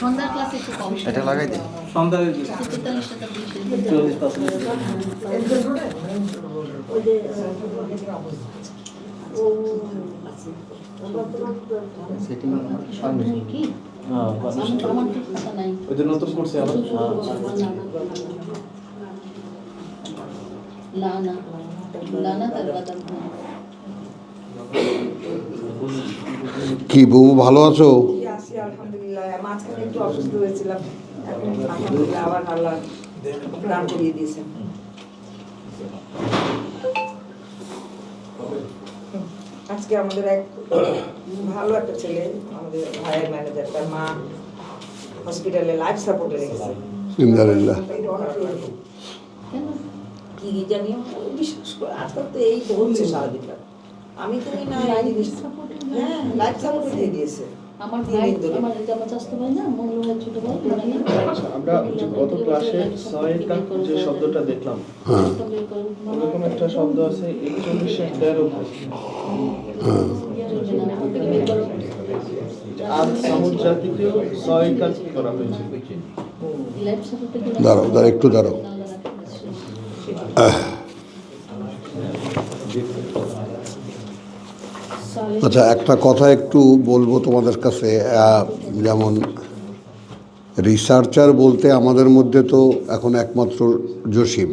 সন্ধ্যার ক্লাসে একটু কম, এটা লাগাই দিই সন্ধ্যা 40% কি আমার তো কথা নাই। ওই যে নতুন করছে আবার লানা লানা তারবাতা। কি বউ ভালো আছো? আছি আলহামদুলিল্লাহ। মাঝখানে একটু অসুস্থ হয়েছিলাম, এখন আলহামদুলিল্লাহ আবার আল্লাহ প্রাণ করিয়ে দিয়েছেন। আজকে আমাদের এক ভালো একটা ছেলে, আমাদের ভাইয়ের ম্যানেজার, তার মা হসপিটালে লাইফ সাপোর্টে রেখেছে। আলহামদুলিল্লাহ। কি জানি বিশ্বাস করে আজকাল তো এই তো হচ্ছে সারাদিন। আমি তো না এই জিনিস, হ্যাঁ লাইফ সাপোর্টে দিয়ে দিয়েছে। আমার ভাই, আমার চাচতো ভাই না, মঙ্গল ভাই ছোট ভাই, আমরা গত ক্লাসে সহায়িকার যে শব্দটা দেখলাম, ওরকম একটা শব্দ আছে 41-13 আর সামুদ জাতিকেও সহায়িকার করা হয়েছে। দাঁড়াও একটু দাঁড়াও। আচ্ছা, একটা কথা একটু বলবো তোমাদের কাছে। যেমন রিসার্চার বলতে আমাদের মধ্যে তো এখন একমাত্র জসিম।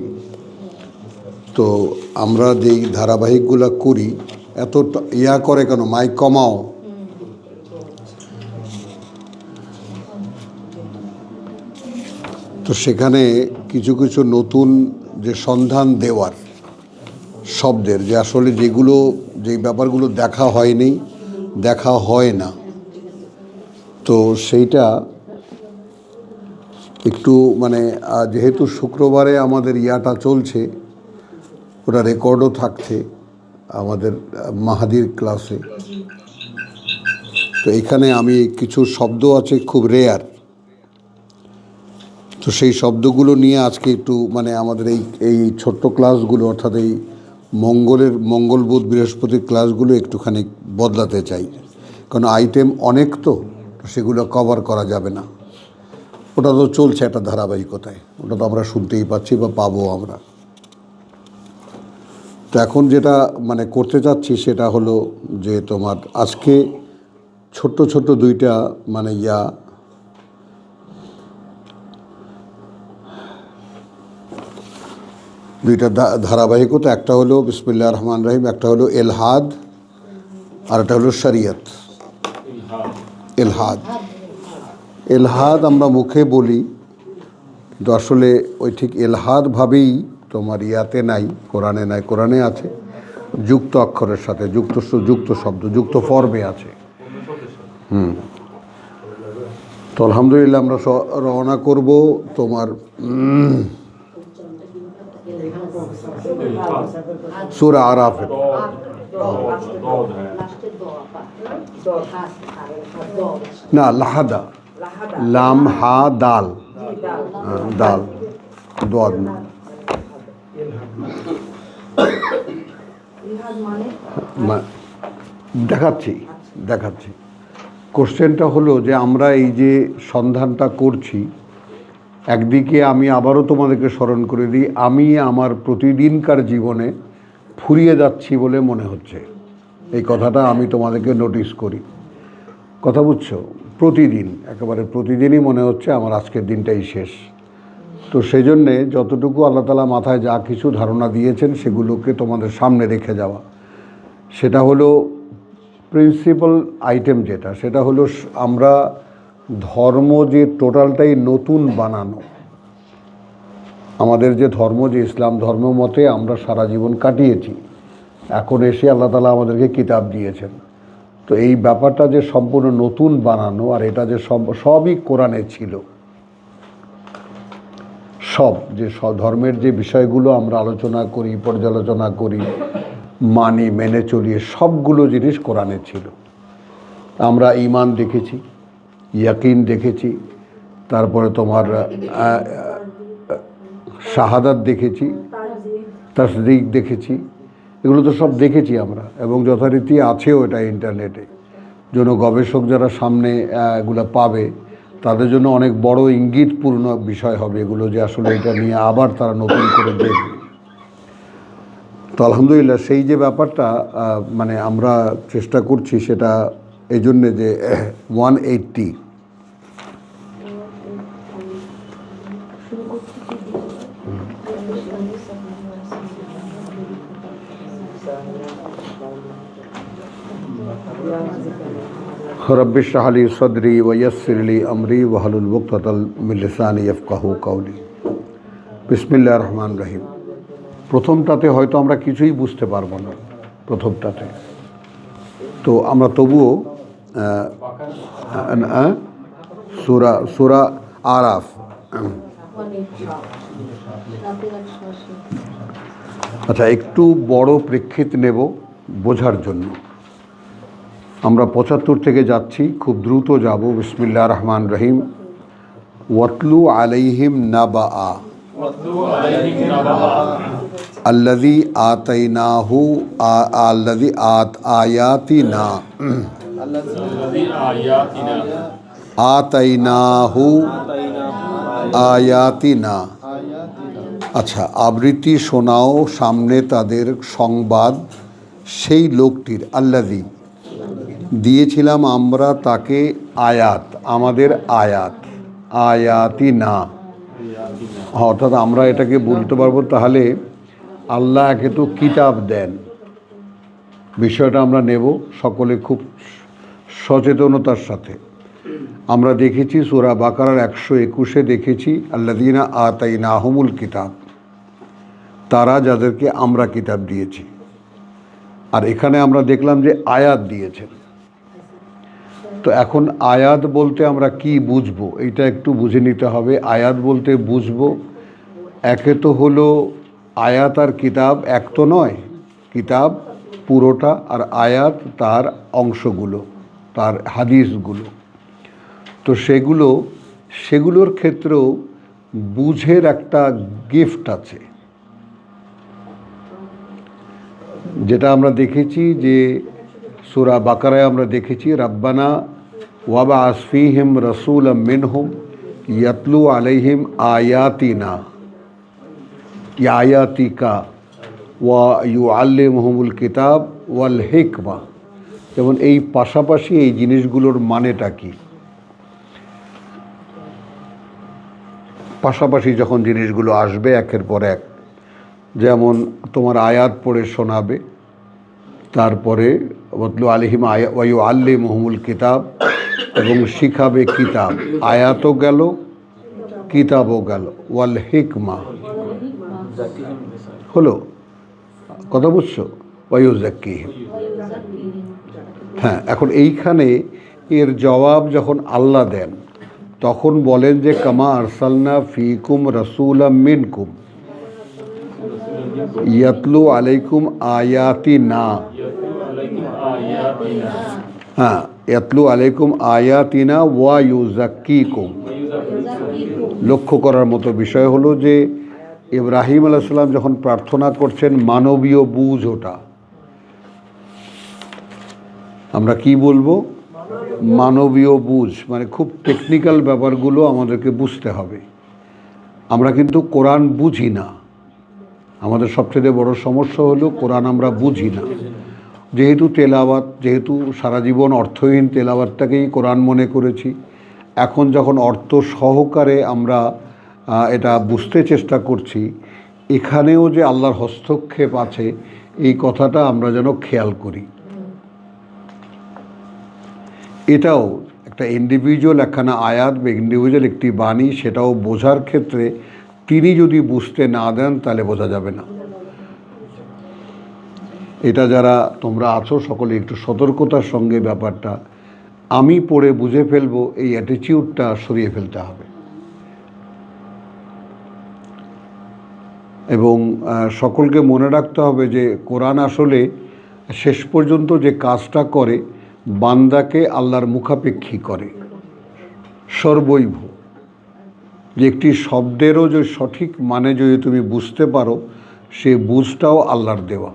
তো আমরা যেই ধারাবাহিকগুলো করি এত ইয়া করে কেন, মাইক কমাও। তো সেখানে কিছু কিছু নতুন যে সন্ধান দেওয়ার শব্দের, যে আসলে যেই ব্যাপারগুলো দেখা হয়নি, দেখা হয় না, তো সেইটা একটু মানে যেহেতু শুক্রবারে আমাদের ইয়াটা চলছে, ওটা রেকর্ডও থাকছে আমাদের মাহাদির ক্লাসে। তো এখানে আমি কিছু শব্দ আছে খুব রেয়ার, তো সেই শব্দগুলো নিয়ে আজকে একটু মানে আমাদের এই ছোট্ট ক্লাসগুলো, অর্থাৎ এই মঙ্গল বুধ বৃহস্পতির ক্লাসগুলো একটুখানি বদলাতে চাই, কারণ আইটেম অনেক, তো সেগুলো কভার করা যাবে না। ওটা তো চলছে একটা ধারাবাহিকতায়, ওটা তো আমরা শুনতেই পাচ্ছি বা পাবো আমরা। তো এখন যেটা মানে করতে চাচ্ছি সেটা হলো যে তোমার আজকে ছোট্ট ছোট্ট দুইটা মানে দুইটা ধারাবাহিকতা, একটা হলো বিসমিল্লাহির রহমানির রহিম, একটা হলো এলহাদ, আর একটা হলো শরিয়ত। এলহাদ আমরা মুখে বলি, কিন্তু আসলে ওই ঠিক এলহাদ ভাবেই তোমার ইয়াতে নাই, কোরআনে নাই। কোরআনে আছে যুক্ত অক্ষরের সাথে, যুক্ত শব্দ, যুক্ত ফর্মে আছে। তো আলহামদুলিল্লাহ আমরা রওনা করব তোমার সূরা আরাফের। না, লাহাদা, লাম হা দাল, দাল দোয়াদ না। দেখাচ্ছি। কোশ্চেনটা হলো যে আমরা এই যে সন্ধানটা করছি, একদিকে আমি আবারও তোমাদেরকে স্মরণ করে দিই, আমি আমার প্রতিদিনকার জীবনে ফুরিয়ে যাচ্ছি বলে মনে হচ্ছে। এই কথাটা আমি তোমাদেরকে নোটিস করি, কথা বুঝছো? প্রতিদিন, একেবারে প্রতিদিনই মনে হচ্ছে আমার আজকের দিনটাই শেষ। তো সেই জন্যে যতটুকু আল্লাহ তাআলা মাথায় যা কিছু ধারণা দিয়েছেন সেগুলোকে তোমাদের সামনে রেখে যাওয়া। সেটা হলো প্রিন্সিপাল আইটেম, সেটা হলো আমরা ধর্ম যে টোটালটাই নতুন বানানো। আমাদের যে ধর্ম, যে ইসলাম ধর্ম মতে আমরা সারা জীবন কাটিয়েছি, এখন এসে আল্লাহ তাআলা আমাদেরকে কিতাব দিয়েছেন। তো এই ব্যাপারটা যে সম্পূর্ণ নতুন বানানো, আর এটা যে সবই কোরআনে ছিল, সব ধর্মের যে বিষয়গুলো আমরা আলোচনা করি, পর্যালোচনা করি, মানি, মেনে চলি, সবগুলো জিনিস কোরআনে ছিল। আমরা ঈমান দেখেছি, ইয়াকিন দেখেছি, তারপরে তোমার শাহাদাত দেখেছি, তাসদীক দেখেছি, এগুলো তো সব দেখেছি আমরা, এবং যথারীতি আছেও এটা ইন্টারনেটে। জন্য গবেষক যারা সামনে এগুলো পাবে তাদের জন্য অনেক বড় ইঙ্গিতপূর্ণ বিষয় হবে এগুলো, যে আসলে এটা নিয়ে আবার তারা নতুন করে দেখবে। তো আলহামদুলিল্লাহ সেই যে ব্যাপারটা মানে আমরা চেষ্টা করছি সেটা এই জন্যে যে 180 रब्बि इश्रह ली सदरी वयस्सिर ली अमरी वहलुल उक़दतम मिन लिसानी यफ़क़हू कौली। बिस्मिल्लाहिर रहमानिर रहीम। প্রথমটাতে হয়তো আমরা কিছুই বুঝতে পারবো না, প্রথমটাতে তো আমরা তবুও সূরা আরাফ, আচ্ছা একটু বড় প্রেক্ষিত নেব বোঝার জন্য। আমরা 75 থেকে যাচ্ছি, খুব দ্রুত যাব। বিসমিল্লাহির রহমানির রহিম। ওয়াতলু আলাইহিম নাবা আল্লাযী আতাইনাহু আয়াতিনা আতাইনাহু আয়াতিনা। আচ্ছা, আবৃত্তি শোনাও সামনে তাদের সংবাদ সেই লোকটির, আল্লাযী দিয়েছিলাম আমরা তাকে আয়াত, আমাদের আয়াত, আয়াতিনা। অর্থাৎ আমরা এটাকে বলতে পারবো তাহলে আল্লাহ একে তো কিতাব দেন, বিষয়টা আমরা নেব সকলে খুব সচেতনতার সাথে। আমরা দেখেছি সূরা বাকারার 121-এ দেখেছি আল্লাযীনা আতাইনাহুমুল কিতাব, তারা যাদেরকে আমরা কিতাব দিয়েছি। আর এখানে আমরা দেখলাম যে আয়াত দিয়েছেন। তো এখন আয়াত বলতে আমরা কি বুঝবো এইটা একটু বুঝে নিতে হবে। আয়াত বলতে বুঝবো, একে তো হলো আয়াত আর কিতাব এক তো নয়, কিতাব পুরোটা আর আয়াত তার অংশগুলো, তার হাদিসগুলো। তো সেগুলোর ক্ষেত্রেও বুঝের একটা গিফট আছে, যেটা আমরা দেখেছি যে সূরা বাকারায় আমরা দেখেছি রাব্বানা ওয়াবআস ফীহিম রাসূলাম মিনহুম ইয়াতলু আলাইহিম আয়াতিনা আয়াতিকা ওয়া ইউআল্লিমুহুমুল কিতাব ওয়াল হিকমা। যেমন এই পাশাপাশি এই জিনিসগুলোর মানেটা কি, পাশাপাশি যখন জিনিসগুলো আসবে একের পর এক, যেমন তোমার আয়াত পড়ে শোনাবে, তারপরে ওয়াতলু আলাইহিম ওয়া ইউআল্লিমুহুমুল কিতাব, এবং শিখাবে কিতাব, আয়াতও গেল কিতাবও গেল, ওয়াল হিকমা হলো, কথা বুঝছো, ওয়া ইউযাক্কিহিম। হ্যাঁ, এখন এইখানে এর জবাব যখন আল্লাহ দেন তখন বলেন যে কামা আরসালনা ফীকুম রাসূলাম মিনকুম ইয়াতলু আলাইকুম আয়াতিনা। হ্যাঁ, ইয়াতলু আলাইকুম আয়াতিনা ওয়া ইউযাক্কিকুম। লক্ষ্য করার মতো বিষয় হলো যে ইব্রাহিম আলাইহিস সালাম যখন প্রার্থনা করছেন মানবীয় বুঝ, ওটা আমরা কি বলবো, মানবীয় বুঝ, মানে খুব টেকনিক্যাল ব্যাপারগুলো আমাদেরকে বুঝতে হবে। আমরা কিন্তু কোরআন বুঝি না, আমাদের সবচেয়ে বড় সমস্যা হলো কোরআন আমরা বুঝি না। যেহেতু তেলাওয়াত, যেহেতু সারা জীবন অর্থহীন তেলাওয়াতটাকেই কোরআন মনে করেছি, এখন যখন অর্থ সহকারে আমরা এটা বুঝতে চেষ্টা করছি, এখানেও যে আল্লাহর হস্তক্ষেপ আছে এই কথাটা আমরা যেন খেয়াল করি। এটাও একটা ইন্ডিভিজুয়াল একখানা আয়াত বা ইন্ডিভিজুয়াল একটি বাণী, সেটাও বোঝার ক্ষেত্রে তিনি যদি বুঝতে না দেন তাহলে বোঝা যাবে না। এটা যারা তোমরা আছো সকলে একটু সতর্কতার সঙ্গে ব্যাপারটা, আমি পড়ে বুঝে ফেলবো এই অ্যাটিটিউডটা সরিয়ে ফেলতে হবে। এবং সকলকে মনে রাখতে হবে যে কোরআন আসলে শেষ পর্যন্ত যে কাজটা করে বান্দাকে আল্লাহর মুখাপেক্ষী করে সর্বৈব। যে একটি শব্দেরও যে সঠিক মানে যদি তুমি বুঝতে পারো, সে বুঝটাও আল্লাহর দেওয়া।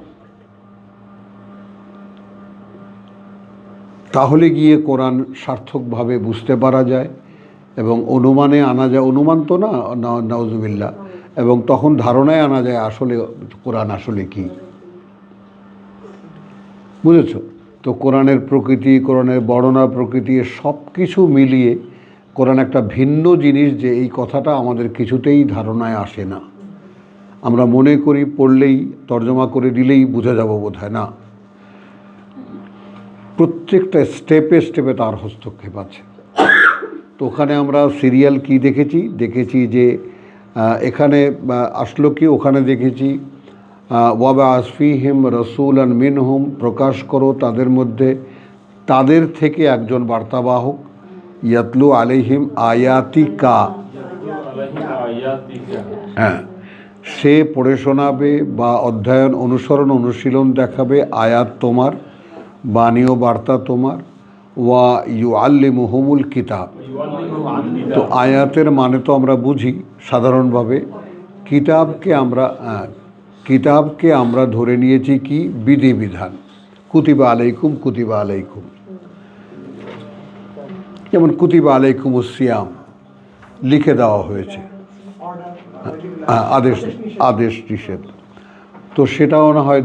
তাহলে গিয়ে কোরআন সার্থকভাবে বুঝতে পারা যায় এবং অনুমানে আনা যায়, অনুমান তো না, নাউজুবিল্লাহ, এবং তখন ধারণায় আনা যায় আসলে কোরআন আসলে কি, বুঝেছ? তো কোরআনের প্রকৃতি, কোরআনের বর্ণনা প্রকৃতি সব কিছু মিলিয়ে কোরআন একটা ভিন্ন জিনিস, যে এই কথাটা আমাদের কিছুতেই ধারণায় আসে না। আমরা মনে করি পড়লেই তর্জমা করে দিলেই বুঝে যাব, বোধহয় না। প্রত্যেকটা স্টেপে স্টেপে তার হস্তক্ষেপ আছে। তো ওখানে আমরা সিরিয়াল কি দেখেছি যে এখানে আসলো কি, ওখানে দেখেছি ওয়াবা আসফিহিম রসুলান মিনহুম, প্রকাশ করো তাদের মধ্যে তাদের থেকে একজন বার্তাবাহক, ইয়াতলু আলাইহিম আয়াতিকা, হ্যাঁ, সে পড়ে শোনাবে বা অধ্যয়ন অনুসরণ অনুশীলন দেখাবে আয়াত তোমার, বাণী ও বার্তা তোমার, ওয়া ইউআল্লিমুহুমুল কিতাব। তো আয়াতের মানে তো আমরা বুঝি সাধারণভাবে, কিতাবকে আমরা ধরে নিয়েছি কি বিধিবিধান, কুতিবা আলাইকুম কুতিবা আলাইকুম, যেমন কুতিবা আলাইকুম সিয়াম লিখে দেওয়া হয়েছে, আদেশ নিষেধ, তো সেটাও না হয়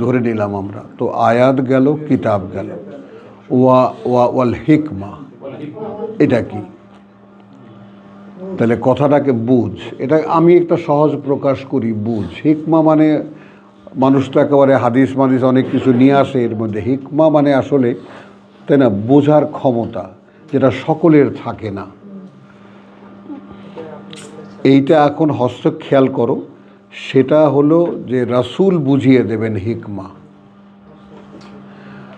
ধরে নিলাম আমরা। তো আয়াত গেল, কিতাব গেল, ওয়াল হিকমা, এটা কি? তাহলে কথাটাকে বুঝ, এটা আমি একটা সহজ প্রকাশ করি, বুঝ। হিকমা মানে মানুষ তো একেবারে হাদিস মাদিস অনেক কিছু নিয়ে আসে এর মধ্যে। হিকমা মানে আসলে, তাই না, বোঝার ক্ষমতা, যেটা সকলের থাকে না। এইটা এখন খেয়াল করো, সেটা হলো যে রাসূল বুঝিয়ে দেবেন হিকমা,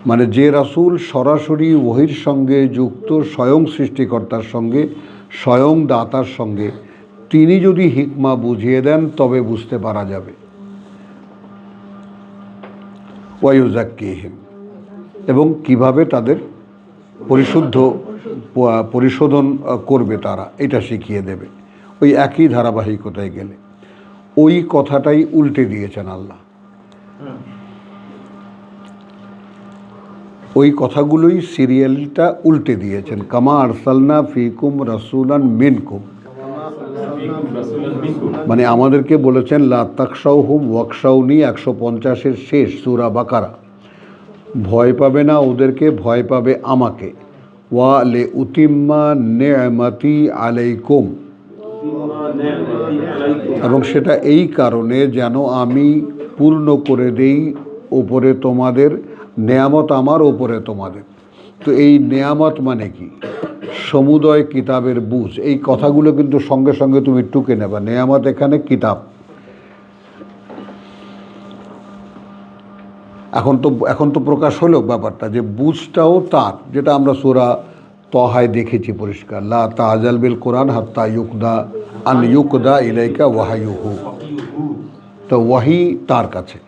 মানে যে রাসূল সরাসরি ওহীর সঙ্গে যুক্ত, স্বয়ং সৃষ্টিকর্তার সঙ্গে, স্বয়ং দাতার সঙ্গে, তিনি যদি হিকমা বুঝিয়ে দেন তবে বুঝতে পারা যাবে। ওয়ায়ুজাক্কিহিম, এবং কিভাবে তাদের পরিশোধন করবে তারা, এটা শিখিয়ে দেবে। ওই একই ধারাবাহিকতায় গেলে ওই কথাটাই উল্টে দিয়েছেন আল্লাহ, ওই কথাগুলোই সিরিয়ালটা উল্টে দিয়েছেন। কামা আরসালনা ফিকুম রাসূলান মিনকুম, মানে আমাদেরকে বলেছেন লা তাখশাউহুম ওয়াখশাউনি, 150-এর শেষ সূরা বাকারা, ভয় পাবে না ওদেরকে, ভয় পাবে আমাকে। ওয়া লে উতিম্মা নি'মাতি আলাইকুম, এবং সেটা এই কারণে যেন আমি পূর্ণ করে দেই ওপরে তোমাদের নেয়ামত, আমার ওপরে তোমাদের। তো এই নেয়ামত মানে কি? সমুদয় কিতাবের বুঝ। এই কথাগুলো কিন্তু সঙ্গে সঙ্গে তুমি টুকে নেবা। নেয়ামত এখানে কিতাব। এখন তো প্রকাশ হলো ব্যাপারটা, যে বুঝটাও তার, যেটা আমরা সূরা তহায় দেখেছি পরিষ্কার, লা তাজাল বিল কোরআন হাত্তা ইউকদা ইলাইকা ওয়াহায়ুহু। তো ওয়াহি তার কাছে।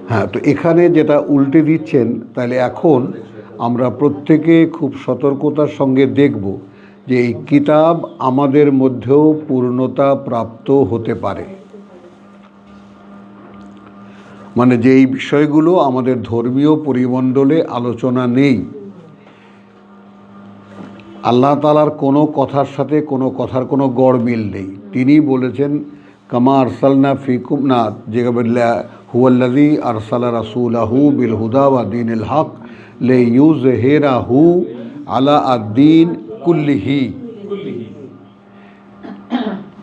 হ্যাঁ, তো এখানে যেটা উল্টে দিচ্ছেন, তাহলে এখন আমরা প্রত্যেকে খুব সতর্কতার সঙ্গে দেখব যে এই কিতাব আমাদের মধ্যেও পূর্ণতা প্রাপ্ত হতে পারে। মানে যে এই বিষয়গুলো আমাদের ধর্মীয় পরিমণ্ডলে আলোচনা নেই, আল্লাহ তাআলার কোনো কথার সাথে কোনো কথার কোনো গড়মিল নেই। তিনি বলেছেন কামা আরসালনা ফিকুম, না, যে হুয়াল্লাযী আরসালা রাসূলাহু বিল হুদা ওয়া দীনিল হক লিইয়ুযহিরাহু আলা আদ-দীন কুল্লিহি,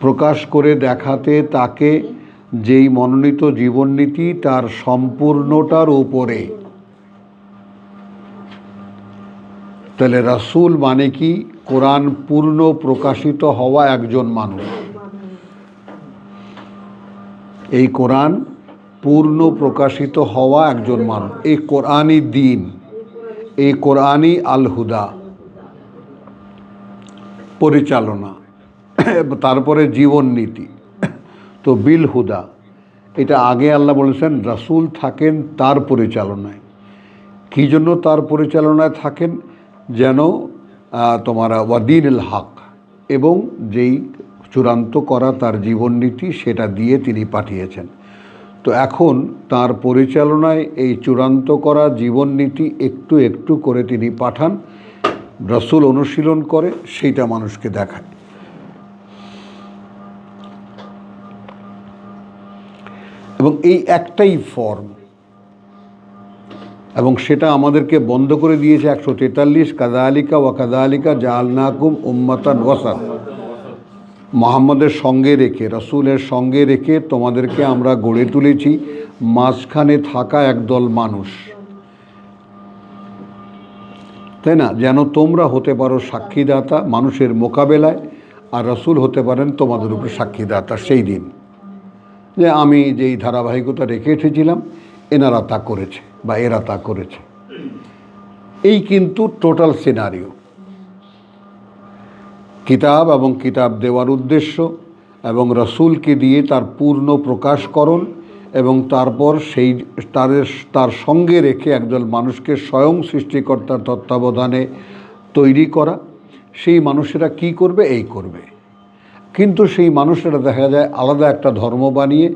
প্রকাশ করে দেখাতে তাকে যেই মনোনীত জীবননীতি তার সম্পূর্ণটার উপরে। তাহলে রাসূল মানে কি? কোরআন পূর্ণ প্রকাশিত হওয়া একজন মানুষ। এই কোরআন পূর্ণ প্রকাশিত হওয়া একজন মানুষ। এই কোরআনই দ্বীন, এই কোরআনই আল হুদা, পরিচালনা, তারপরে জীবন নীতি। তো বিল হুদা, এটা আগে আল্লাহ বলেছেন রাসূল থাকেন তার পরিচালনায়। কী জন্য তার পরিচালনায় থাকেন? যেন তোমার ওয়াদিনুল হক, এবং যেই চূড়ান্ত করা তার জীবননীতি, সেটা দিয়ে তিনি পাঠিয়েছেন। তো তো এখন তার পরিচালনায় এই চূড়ান্ত করা জীবননীতি একটু একটু করে তিনি পাঠান, রাসূল অনুশীলন করে, সেইটা মানুষকে দেখায়। এবং এই একটাই ফর্ম, এবং সেটা আমাদেরকে বন্ধ করে দিয়েছে 143, কাযালিকা ওয়া কাযালিকা জাআলনাকুম উম্মাতান ওয়াসাত। মুহাম্মাদের সঙ্গে রেখে, রাসূলের সঙ্গে রেখে তোমাদেরকে আমরা গড়ে তুলেছি মাঝখানে থাকা একদল মানুষ, তাই না? যেন তোমরা হতে পারো সাক্ষীদাতা মানুষের মোকাবেলায়, আর রাসূল হতে পারেন তোমাদের উপরে সাক্ষীদাতা সেই দিন, যে আমি যেই ধারাবাহিকতা রেখে এসেছিলাম এনারা তা করেছে বা এরা তা করেছে। এই কিন্তু টোটাল সিনারিও। কিতাব এবং কিতাব দেওয়ার উদ্দেশ্য, এবং রাসূলকে দিয়ে তার পূর্ণ প্রকাশকরণ, এবং তারপর সেই তার সঙ্গে রেখে একদল মানুষকে স্বয়ং সৃষ্টিকর্তার তত্ত্বাবধানে তৈরি করা। সেই মানুষেরা কি করবে? এই করবে। কিন্তু সেই মানুষেরা দেখা যায় আলাদা একটা ধর্ম বানিয়ে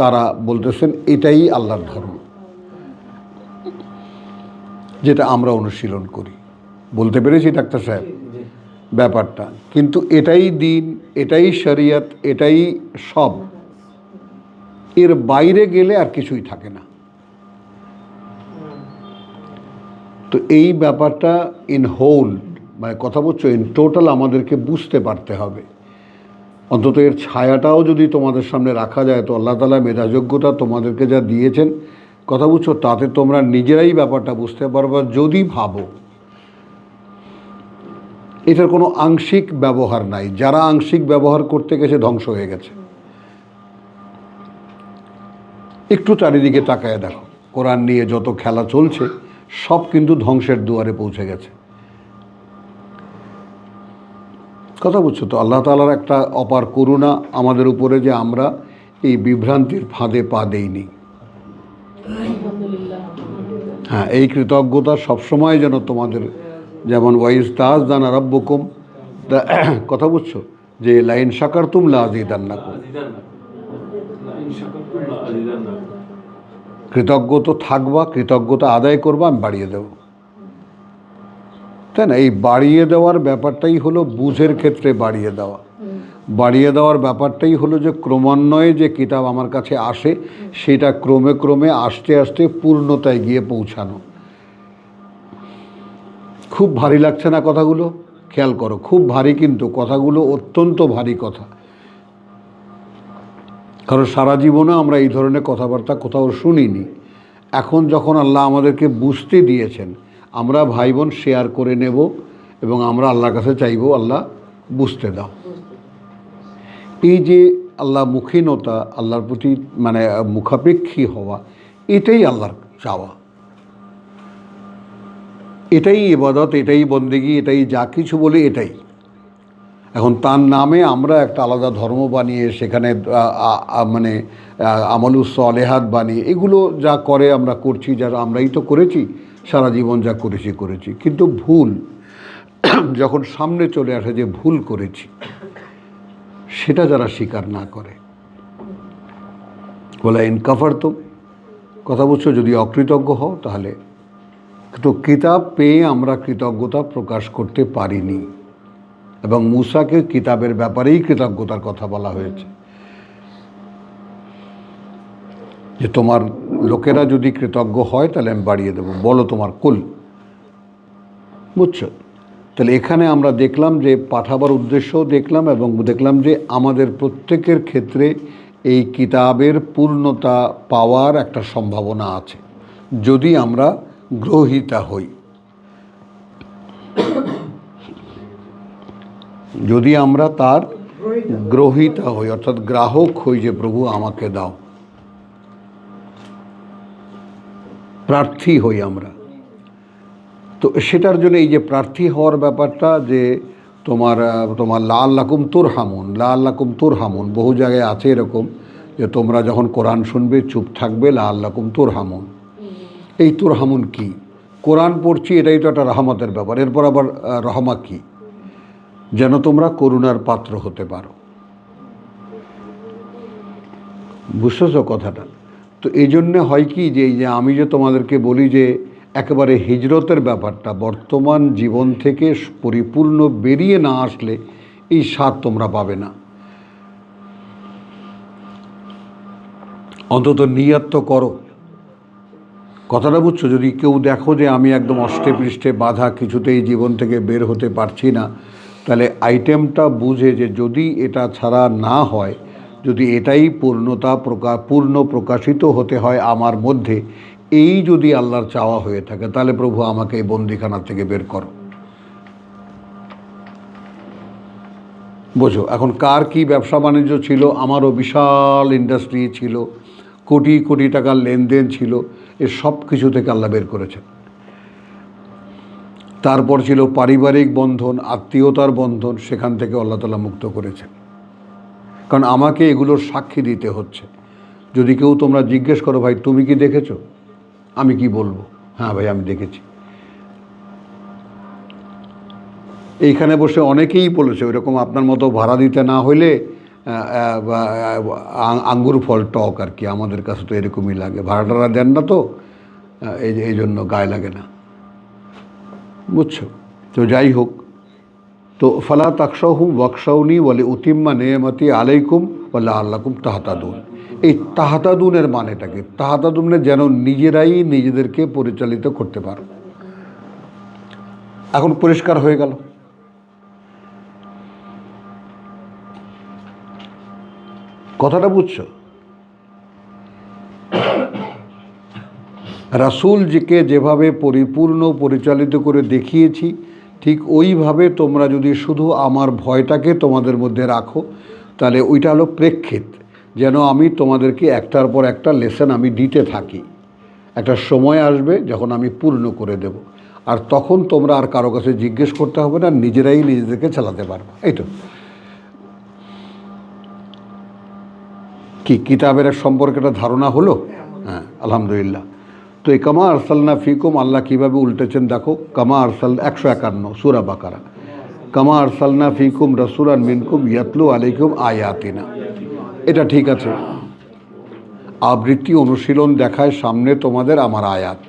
তারা বলতেছেন এটাই আল্লাহর ধর্ম, যেটা আমরা অনুশীলন করি। বলতে পেরেছি ডাক্তার সাহেব ব্যাপারটা? কিন্তু এটাই দিন, এটাই শরিয়ত, এটাই সব। এর বাইরে গেলে আর কিছুই থাকে না। তো এই ব্যাপারটা ইন হোল, মানে কথা বলছো, ইন টোটাল আমাদেরকে বুঝতে পারতে হবে। অন্তত এর ছায়াটাও যদি তোমাদের সামনে রাখা যায়, তো আল্লাহ তাআলা মেধাযোগ্যতা তোমাদেরকে যা দিয়েছেন, কথা বুঝছো, তাতে তোমরা নিজেরাই ব্যাপারটা বুঝতে পারবা। যদি ভাবো এটার কোনো আংশিক ব্যবহার নাই, যারা আংশিক ব্যবহার করতে গেছে ধ্বংস হয়ে গেছে। একটু চারিদিকে তাকায় দেখো, কোরআন নিয়ে যত খেলা চলছে সব কিন্তু ধ্বংসের দুয়ারে পৌঁছে গেছে। কথা বুঝছো তো? আল্লাহ তাআলার একটা অপার করুণা আমাদের উপরে যে আমরা এই বিভ্রান্তির ফাঁদে পা দেইনি। হ্যাঁ, এই কৃতজ্ঞতা সবসময় যেন তোমাদের, যেমন ওয়াইজ তাআযানা রাব্বুকুম, কথা বুঝছো, যে লাইন শাকারতুম লাযিদান্নাকুম, কৃতজ্ঞ তো থাকবা, কৃতজ্ঞতা আদায় করবা, আমি বাড়িয়ে দেব, তাই না? এই বাড়িয়ে দেওয়ার ব্যাপারটাই হলো বুঝের ক্ষেত্রে বাড়িয়ে দেওয়া। বাড়িয়ে দেওয়ার ব্যাপারটাই হলো যে ক্রমান্বয়ে যে কিতাব আমার কাছে আসে সেটা ক্রমে ক্রমে আস্তে আস্তে পূর্ণতায় গিয়ে পৌঁছানো। খুব ভারী লাগছে না কথাগুলো? খেয়াল করো, খুব ভারী, কিন্তু কথাগুলো অত্যন্ত ভারী কথা। কারণ সারা জীবনে আমরা এই ধরনের কথাবার্তা কোথাও শুনিনি। এখন যখন আল্লাহ আমাদেরকে বুঝতে দিয়েছেন, আমরা ভাই বোন শেয়ার করে নেব, এবং আমরা আল্লাহর কাছে চাইব, আল্লাহ বুঝতে দাও। এই যে আল্লাহ মুখীনতা, আল্লাহর প্রতি মানে মুখাপেক্ষী হওয়া, এটাই আল্লাহর চাওয়া, এটাই ইবাদত, এটাই বন্দেগী, এটাই যা কিছু বলে এটাই। এখন তার নামে আমরা একটা আলাদা ধর্ম বানিয়ে সেখানে মানে আমলুস সালেহাত বানিয়ে এগুলো যা করে আমরা করছি, যারা আমরাই তো করেছি সারা জীবন, যা করেছি। কিন্তু ভুল যখন সামনে চলে আসে যে ভুল করেছি, সেটা যারা স্বীকার না করে, বলে ইন কাফারতুম, কথা বলছো, যদি অকৃতজ্ঞ হও তাহলে। তো কিতাব পেয়ে আমরা কৃতজ্ঞতা প্রকাশ করতে পারিনি, এবং মূসাকে কিতাবের ব্যাপারেই কৃতজ্ঞতার কথা বলা হয়েছে, যে তোমার লোকেরা যদি কৃতজ্ঞ হয় তাহলে আমি বাড়িয়ে দেবো, বলো তোমার কুল। বুঝছো? তাহলে এখানে আমরা দেখলাম যে পাঠাবার উদ্দেশ্যও দেখলাম, এবং দেখলাম যে আমাদের প্রত্যেকের ক্ষেত্রে এই কিতাবের পূর্ণতা পাওয়ার একটা সম্ভাবনা আছে যদি আমরা গ্রহীতা হই। যদি আমরা তার গ্রহীতা হই, অর্থাৎ গ্রাহক হই, যে প্রভু আমাকে দাও, প্রার্থী হই আমরা। তো সেটার জন্য এই যে প্রার্থী হওয়ার ব্যাপারটা, যে তোমার লাআল্লাকুম তুরহামুন, বহু জায়গায় আছে এরকম, যে তোমরা যখন কোরআন শুনবে চুপ থাকবে, লাআল্লাকুম তুরহামুন। এই তুরহামুন কি? কোরআন পড়ছি, এটাই তো একটা রহমতের ব্যাপার। এরপর আবার রহমা কি? যেন তোমরা করুণার পাত্র হতে পারো। বুঝতেছ কথাটা? তো তো এই জন্যে হয় কি যে এই যে আমি যে তোমাদেরকে বলি যে একেবারে হিজরতের ব্যাপারটা বর্তমান জীবন থেকে পরিপূর্ণ বেরিয়ে না আসলে এই স্বাদ তোমরা পাবে না। অন্তত নিয়ত তো করো। কথাটা বুঝছো? যদি কেউ দেখো যে আমি একদম অষ্টে পৃষ্ঠে বাধা, কিছুতেই জীবন থেকে বের হতে পারছি না, তাহলে আইটেমটা বুঝে যে যদি এটা ছাড়া না হয়, যদি এটাই পূর্ণ প্রকাশিত হতে হয় আমার মধ্যে, এই যদি আল্লাহর চাওয়া হয়ে থাকে, তাহলে প্রভু আমাকে এই বন্দিখানা থেকে বের করো। বোঝো? এখন কার কি ব্যবসা বাণিজ্য ছিল, আমারও বিশাল ইন্ডাস্ট্রি ছিল, কোটি কোটি টাকার লেনদেন ছিল, এ সব কিছু থেকে আল্লাহ বের করেছেন। তারপর ছিল পারিবারিক বন্ধন, আত্মীয়তার বন্ধন, সেখান থেকে আল্লাহ তাআলা মুক্ত করেছেন। কারণ আমাকে এগুলোর সাক্ষী দিতে হচ্ছে। যদি কেউ তোমরা জিজ্ঞেস করো, ভাই তুমি কি দেখেছো, আমি কি বলবো? হ্যাঁ ভাই আমি দেখেছি। এইখানে বসে অনেকেই বলেছে ওইরকম আপনার মতো ভাড়া দিতে না হইলে আঙ্গুর ফল টক আর কি, আমাদের কাছে তো এরকমই লাগে, ভাড়াটারা দেন না তো এই জন্য গায়ে লাগে না, বুঝছো? তো যাই হোক, তো ফালা তাকশাহুম ওয়াকশাউনি ওয়ালি উতিম্মা নেয়ামতি আলাইকুম ওয়ালা আল্লাকুম তাহতাদুন। এই তাহতাদুনের মানেটাকে, তাহতাদুনে যেন নিজেরাই নিজেদেরকে পরিচালিত করতে পারো। এখন পরিষ্কার হয়ে গেল। কথাটা বুঝছো? রাসূলজিকে যেভাবে পরিপূর্ণ পরিচালিত করে দেখিয়েছি, ঠিক ওইভাবে তোমরা যদি শুধু আমার ভয়টাকে তোমাদের মধ্যে রাখো, তাহলে ওইটা হলো প্রেক্ষিত, যেন আমি তোমাদেরকে একটার পর একটা লেসন আমি দিতে থাকি। একটা সময় আসবে যখন আমি পূর্ণ করে দেব, আর তখন তোমরা আর কারো কাছে জিজ্ঞেস করতে হবে না, নিজেরাই নিজেদেরকে চালাতে পারবে। এই তো কি কিতাবের এক সম্পর্কে একটা ধারণা হলো? হ্যাঁ, আলহামদুলিল্লাহ। তো এই কামা আরসালনা ফিকুম আল্লাহ কীভাবে উল্টেছেন দেখো। কামা আরসাল 151 সূরা বাকারা, কামা আরসালনা ফিকুম রাসূলান মিনকুম ইয়াতলু আলাইকুম আয়াতিনা। এটা ঠিক আছে, আবৃত্তি অনুশীলন দেখায় সামনে তোমাদের আমার আয়াত।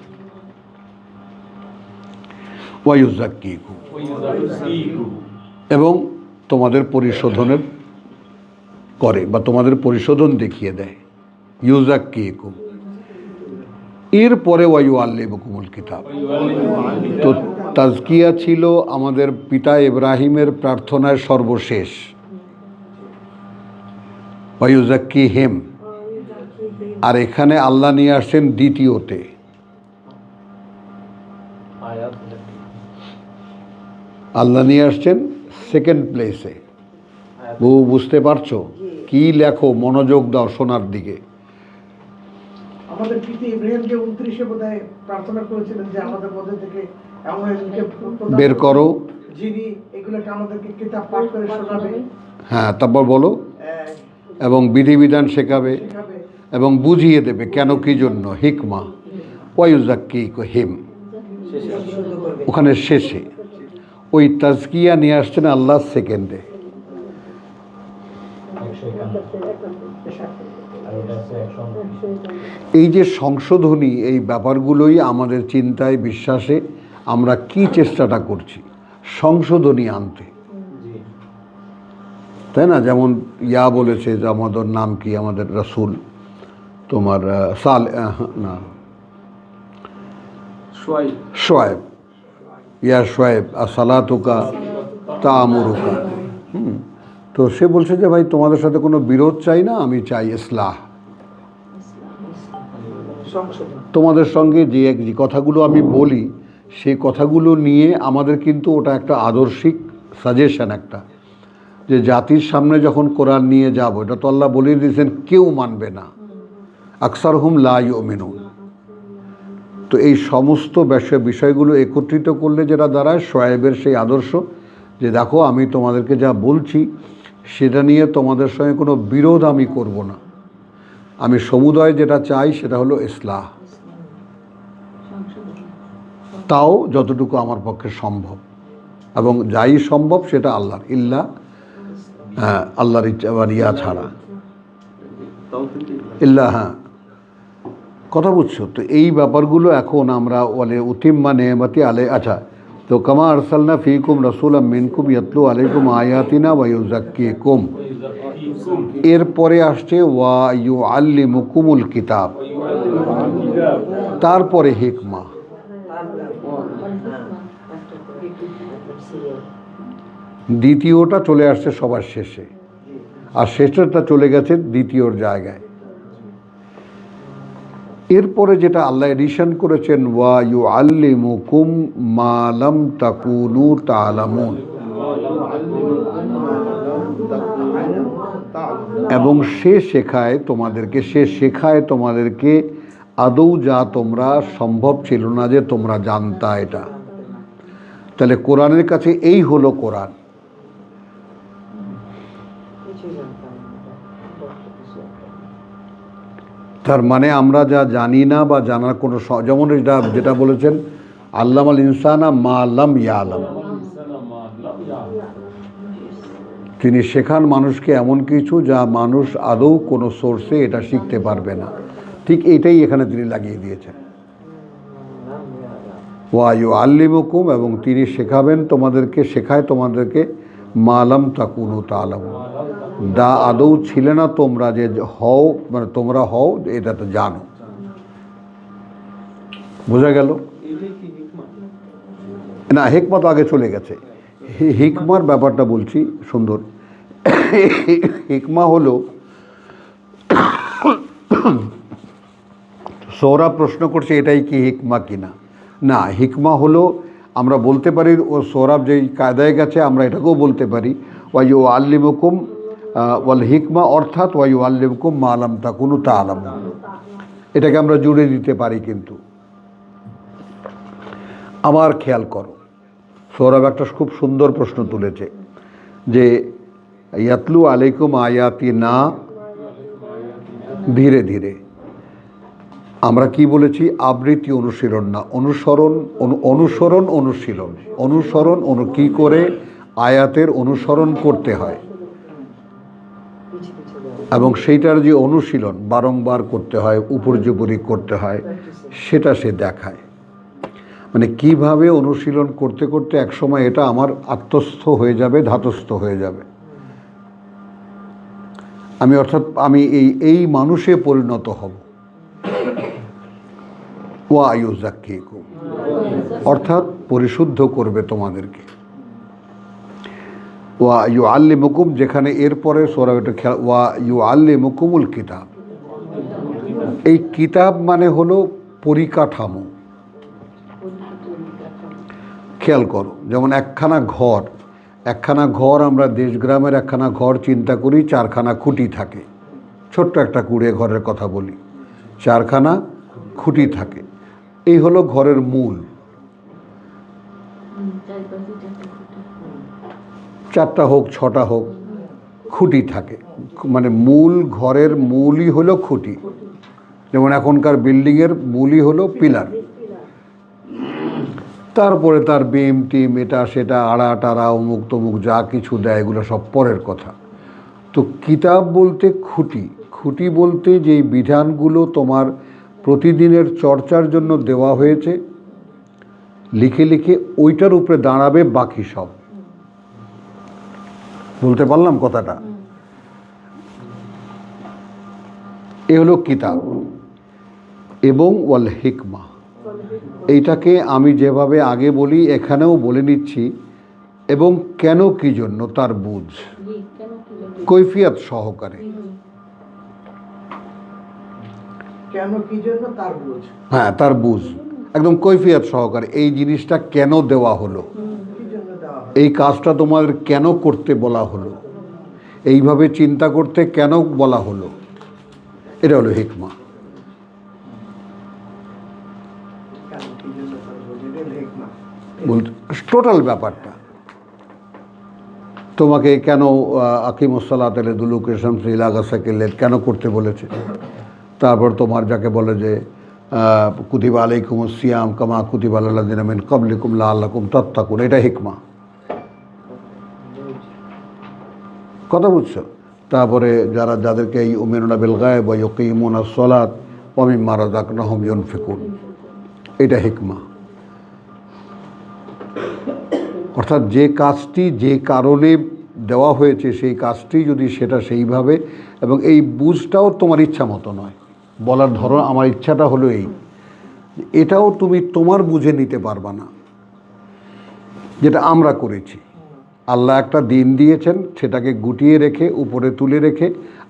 ওয়ায়ুযাক্কিকুম, এবং তোমাদের পরিশোধনের করে বা তোমাদের পরিশোধন দেখিয়ে দেয়। ইউযাক্কিকুম, এরপরে ওয়ায়ুআল্লিমুকুমুল কিতাব। তো তাজকিয়া ছিল আমাদের পিতা ইব্রাহিমের প্রার্থনায় সর্বশেষ, ওয়ায়ুযাক্কিহিম, আর এখানে আল্লাহ নিয়ে আসছেন দ্বিতীয়তে। আল্লাহ নিয়ে আসছেন সেকেন্ড প্লেসে। বহু বুঝতে পারছো? কি লেখো, মনোযোগ দাও শোনার দিকে। আমাদের পিতা ইব্রাহিমকে 29 বোধহয় প্রার্থনা করেছিলেন যে আমাদের মধ্যে থেকে এমন একজনকে বের করো যিনি এগুলোকে আমাদেরকে কিতাব পাঠ করে শোনাবে। হ্যাঁ, তারপর বলো, এবং বিধিবিধান শেখাবে এবং বুঝিয়ে দেবে কেন কি জন্য, হিকমা। ওয়ায়ুযাক্কিহিম ওখানে শেষে। ওই তাজকিয়া নিয়ে আসছেন আল্লাহ সেকেন্ডে। এই যে সংশোধনী, এই ব্যাপারগুলোই আমাদের চিন্তায় বিশ্বাসে আমরা কি চেষ্টাটা করছি, সংশোধনী আনতে, তাই না? যেমন বলেছে যে আমাদের নাম কি, আমাদের রাসূল তোমার শোয়েব, ইয়া শোয়েব আসসালাতুকা তা'মুরুকা। তো সে বলছে যে ভাই তোমাদের সাথে কোনো বিরোধ চাই না, আমি চাই ইসলাহ। তোমাদের সঙ্গে যে কথাগুলো আমি বলি, সেই কথাগুলো নিয়ে আমাদের কিন্তু ওটা একটা আদর্শিক সাজেশন, একটা যে জাতির সামনে যখন কোরআন নিয়ে যাব, এটা তো আল্লাহ বলে দিয়েছেন কেউ মানবে না, আকসারহুম লা ইউমিনুন। তো এই সমস্ত বিষয়গুলো একত্রিত করলে যেটা দাঁড়ায় শোয়েবের সেই আদর্শ, যে দেখো আমি তোমাদেরকে যা বলছি সেটা নিয়ে তোমাদের সঙ্গে কোনো বিরোধ আমি করব না, আমি সমুদয় যেটা চাই সেটা হলো ইসলাহ, তাও যতটুকু আমার পক্ষে সম্ভব, এবং যাই সম্ভব সেটা আল্লাহর, ইল্লা আল্লাহর ইচ্ছা বা ইয়া ছাড়া, ইল্লা কথা বুঝছো তো? এই ব্যাপারগুলো এখন আমরা বলে উতিম্মা নেমতি আলে, আচ্ছা, তো কামা আরসালনা ফিকুম রাসূলাম মিনকুম ইয়াতলু আলাইকুম আয়াতিনা ওয়া ইউযাক্কিকুম, এরপরে আসছে ওয়া ইউআল্লিমুকুমুল কিতাব, তারপরে হিকমা। দ্বিতীয়টা চলে আসছে সবার শেষে, আর শেষেরটা চলে গেছে দ্বিতীয়র জায়গায়। এরপরে যেটা আল্লাহ এডিশন করেছেন ওয়া ইউআল্লিমুকুম মা লাম তাকুনু তা'লামুন, এবং সে শেখায় তোমাদেরকে আদৌ যা তোমরা সম্ভব ছিল না যে তোমরা জানতা এটা। তাহলে কোরআনের কাছে এই হলো কোরআন। তার মানে আমরা যা জানি না বা জানার কোনো যেমন যেটা বলেছেন আল্লামাল ইনসানা মা লাম ইয়ালাম, তিনি শেখান মানুষকে এমন কিছু যা মানুষ আদৌ কোনো সোর্সে এটা শিখতে পারবে না। ঠিক এইটাই এখানে তিনি লাগিয়ে দিয়েছেন, ওয়া ইউআল্লিমুকুম, এবং তিনি শেখাবেন শেখায় তোমাদেরকে মা লাম তাকুনু তা'লামুন, যা আদৌ ছিলে না তোমরা যে হও, মানে তোমরা হও এটা তো জানো। বোঝা গেল না? হিকমা তো আগে চলে গেছে, হিকমার ব্যাপারটা বলছি সুন্দর। হিকমা হলো, সৌরভ প্রশ্ন করছে এটাই কি হিকমা কিনা। না, হিকমা হলো, আমরা বলতে পারি ও সৌরভ যেই কায়দায় গেছে আমরা এটাকেও বলতে পারি ওয়া ইউআল্লিমুকুম ওয়াল হিকমা, অর্থাৎ ওয়া ইউআল্লিমুকুম মা লাম তাকুনু তা'লামুন, এটাকে আমরা জুড়ে দিতে পারি। কিন্তু আমার খেয়াল করো, সৌরভ একটা খুব সুন্দর প্রশ্ন তুলেছে যে ইয়াতলু আলাইকুম আয়াতি না, ধীরে ধীরে। আমরা কি বলেছি? আবৃত্তি অনুশীলন না, অনুশীলন, কি করে আয়াতের অনুসরণ করতে হয়, এবং সেইটার যে অনুশীলন বারংবার করতে হয়, উপর্যুপরি করতে হয়, সেটা সে দেখায়। মানে কিভাবে অনুশীলন করতে করতে একসময় এটা আমার আত্মস্থ হয়ে যাবে, ধাতস্থ হয়ে যাবে। অর্থাৎ আমি এই মানুষে পরিণত হব। ওয়া ইউযাক্কিকুম, অর্থাৎ পরিশুদ্ধ করবে তোমাদেরকে। ওয়া ইউআল্লিমুকুম, যেখানে এরপরে সূরা ওয়া ইউআল্লিমুকুমুল কিতাব, এই কিতাব মানে হলো পরিকাঠামো। খেয়াল করো, যেমন একখানা ঘর আমরা দেশগ্রামের একখানা ঘর চিন্তা করি, 4খানা খুঁটি থাকে। ছোট্ট একটা কুড়ে ঘরের কথা বলি, 4খানা খুঁটি থাকে। এই হলো ঘরের মূল। 4টা হোক 6টা হোক, খুঁটি থাকে। মানে ঘরের মূলই হলো খুঁটি। যেমন এখনকার বিল্ডিংয়ের মূলই হলো পিলার, তারপরে তার বিম টিম এটা সেটা আড়া টাড়া অমুক তমুক যা কিছু দেয় এগুলো সব পরের কথা। তো কিতাব বলতে খুঁটি বলতে যেই বিধানগুলো তোমার প্রতিদিনের চর্চার জন্য দেওয়া হয়েছে লিখে লিখে, ওইটার উপরে দাঁড়াবে বাকি সব। বলতে পারলাম কথাটা? এ হলো কিতাব। এবং ওয়াল হিকমা, এইটাকে আমি যেভাবে আগে বলি এখানেও বলে নিচ্ছি, এবং কেন কি জন্য তার বুঝ, কৈফিয়ত সহকারে। কেন কি জন্য তার বুঝ, হ্যাঁ, তার বুঝ একদম কৈফিয়ত সহকারে। এই জিনিসটা কেন দেওয়া হলো, এই কাজটা তোমাদের কেন করতে বলা হলো, এইভাবে চিন্তা করতে কেন বলা হলো, এটা হলো হিকমা। বলতে টোটাল ব্যাপারটা, তোমাকে কেন আকিমুসসালাত লিদুলুকি শামসি ইলা গাসাকিল লাইল কেন করতে বলেছে। তারপর তোমার যাকে বলে যে কুতিবা আলাইকুমুস সিয়াম কামা কুতিবা আলাল লাযিনা মিন ক্বাবলিকুম লাআল্লাকুম তাত্তাকুন, এটা হিকমা। কথা বুঝছো? তারপরে যাদেরকে ইউমিনুনা বিল গায়ব ওয়া ইউকিমুনাস সালাত ওয়া মিম্মা রাযাকনাহুম ইউনফিকুন। এটা হিকমা। অর্থাৎ যে কাজটি যে কারণে দেওয়া হয়েছে সেই কাজটি যদি সেটা সেইভাবে, এবং এই বুঝটাও তোমার ইচ্ছা মতো নয়, বলার ধরো আমার ইচ্ছাটা হলো এই, এটাও তুমি তোমার বুঝে নিতে পারবা না, যেটা আমরা করেছি। আল্লাহ একটা দিন দিয়েছেন, সেটাকে গুটিয়ে রেখে উপরে তুলে রেখে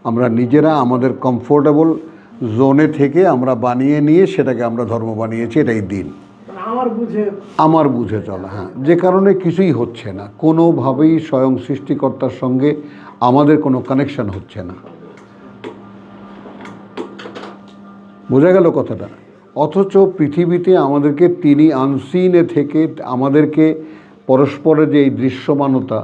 আমরা নিজেরা আমাদের কমফোর্টেবল জোনে থেকে আমরা বানিয়ে নিয়ে সেটাকে আমরা ধর্ম বানিয়েছি, এটাই দিন। আমার বুঝে চলা, হ্যাঁ, যে কারণে কিছুই হচ্ছে না, কোনোভাবেই স্বয়ং সৃষ্টিকর্তার সঙ্গে আমাদের কোনো কানেকশন হচ্ছে না। বোঝা গেল কথাটা? অথচ পৃথিবীতে আমাদেরকে তিনি আনসিনে থেকে আমাদেরকে পরস্পরের যে এই দৃশ্যমানতা,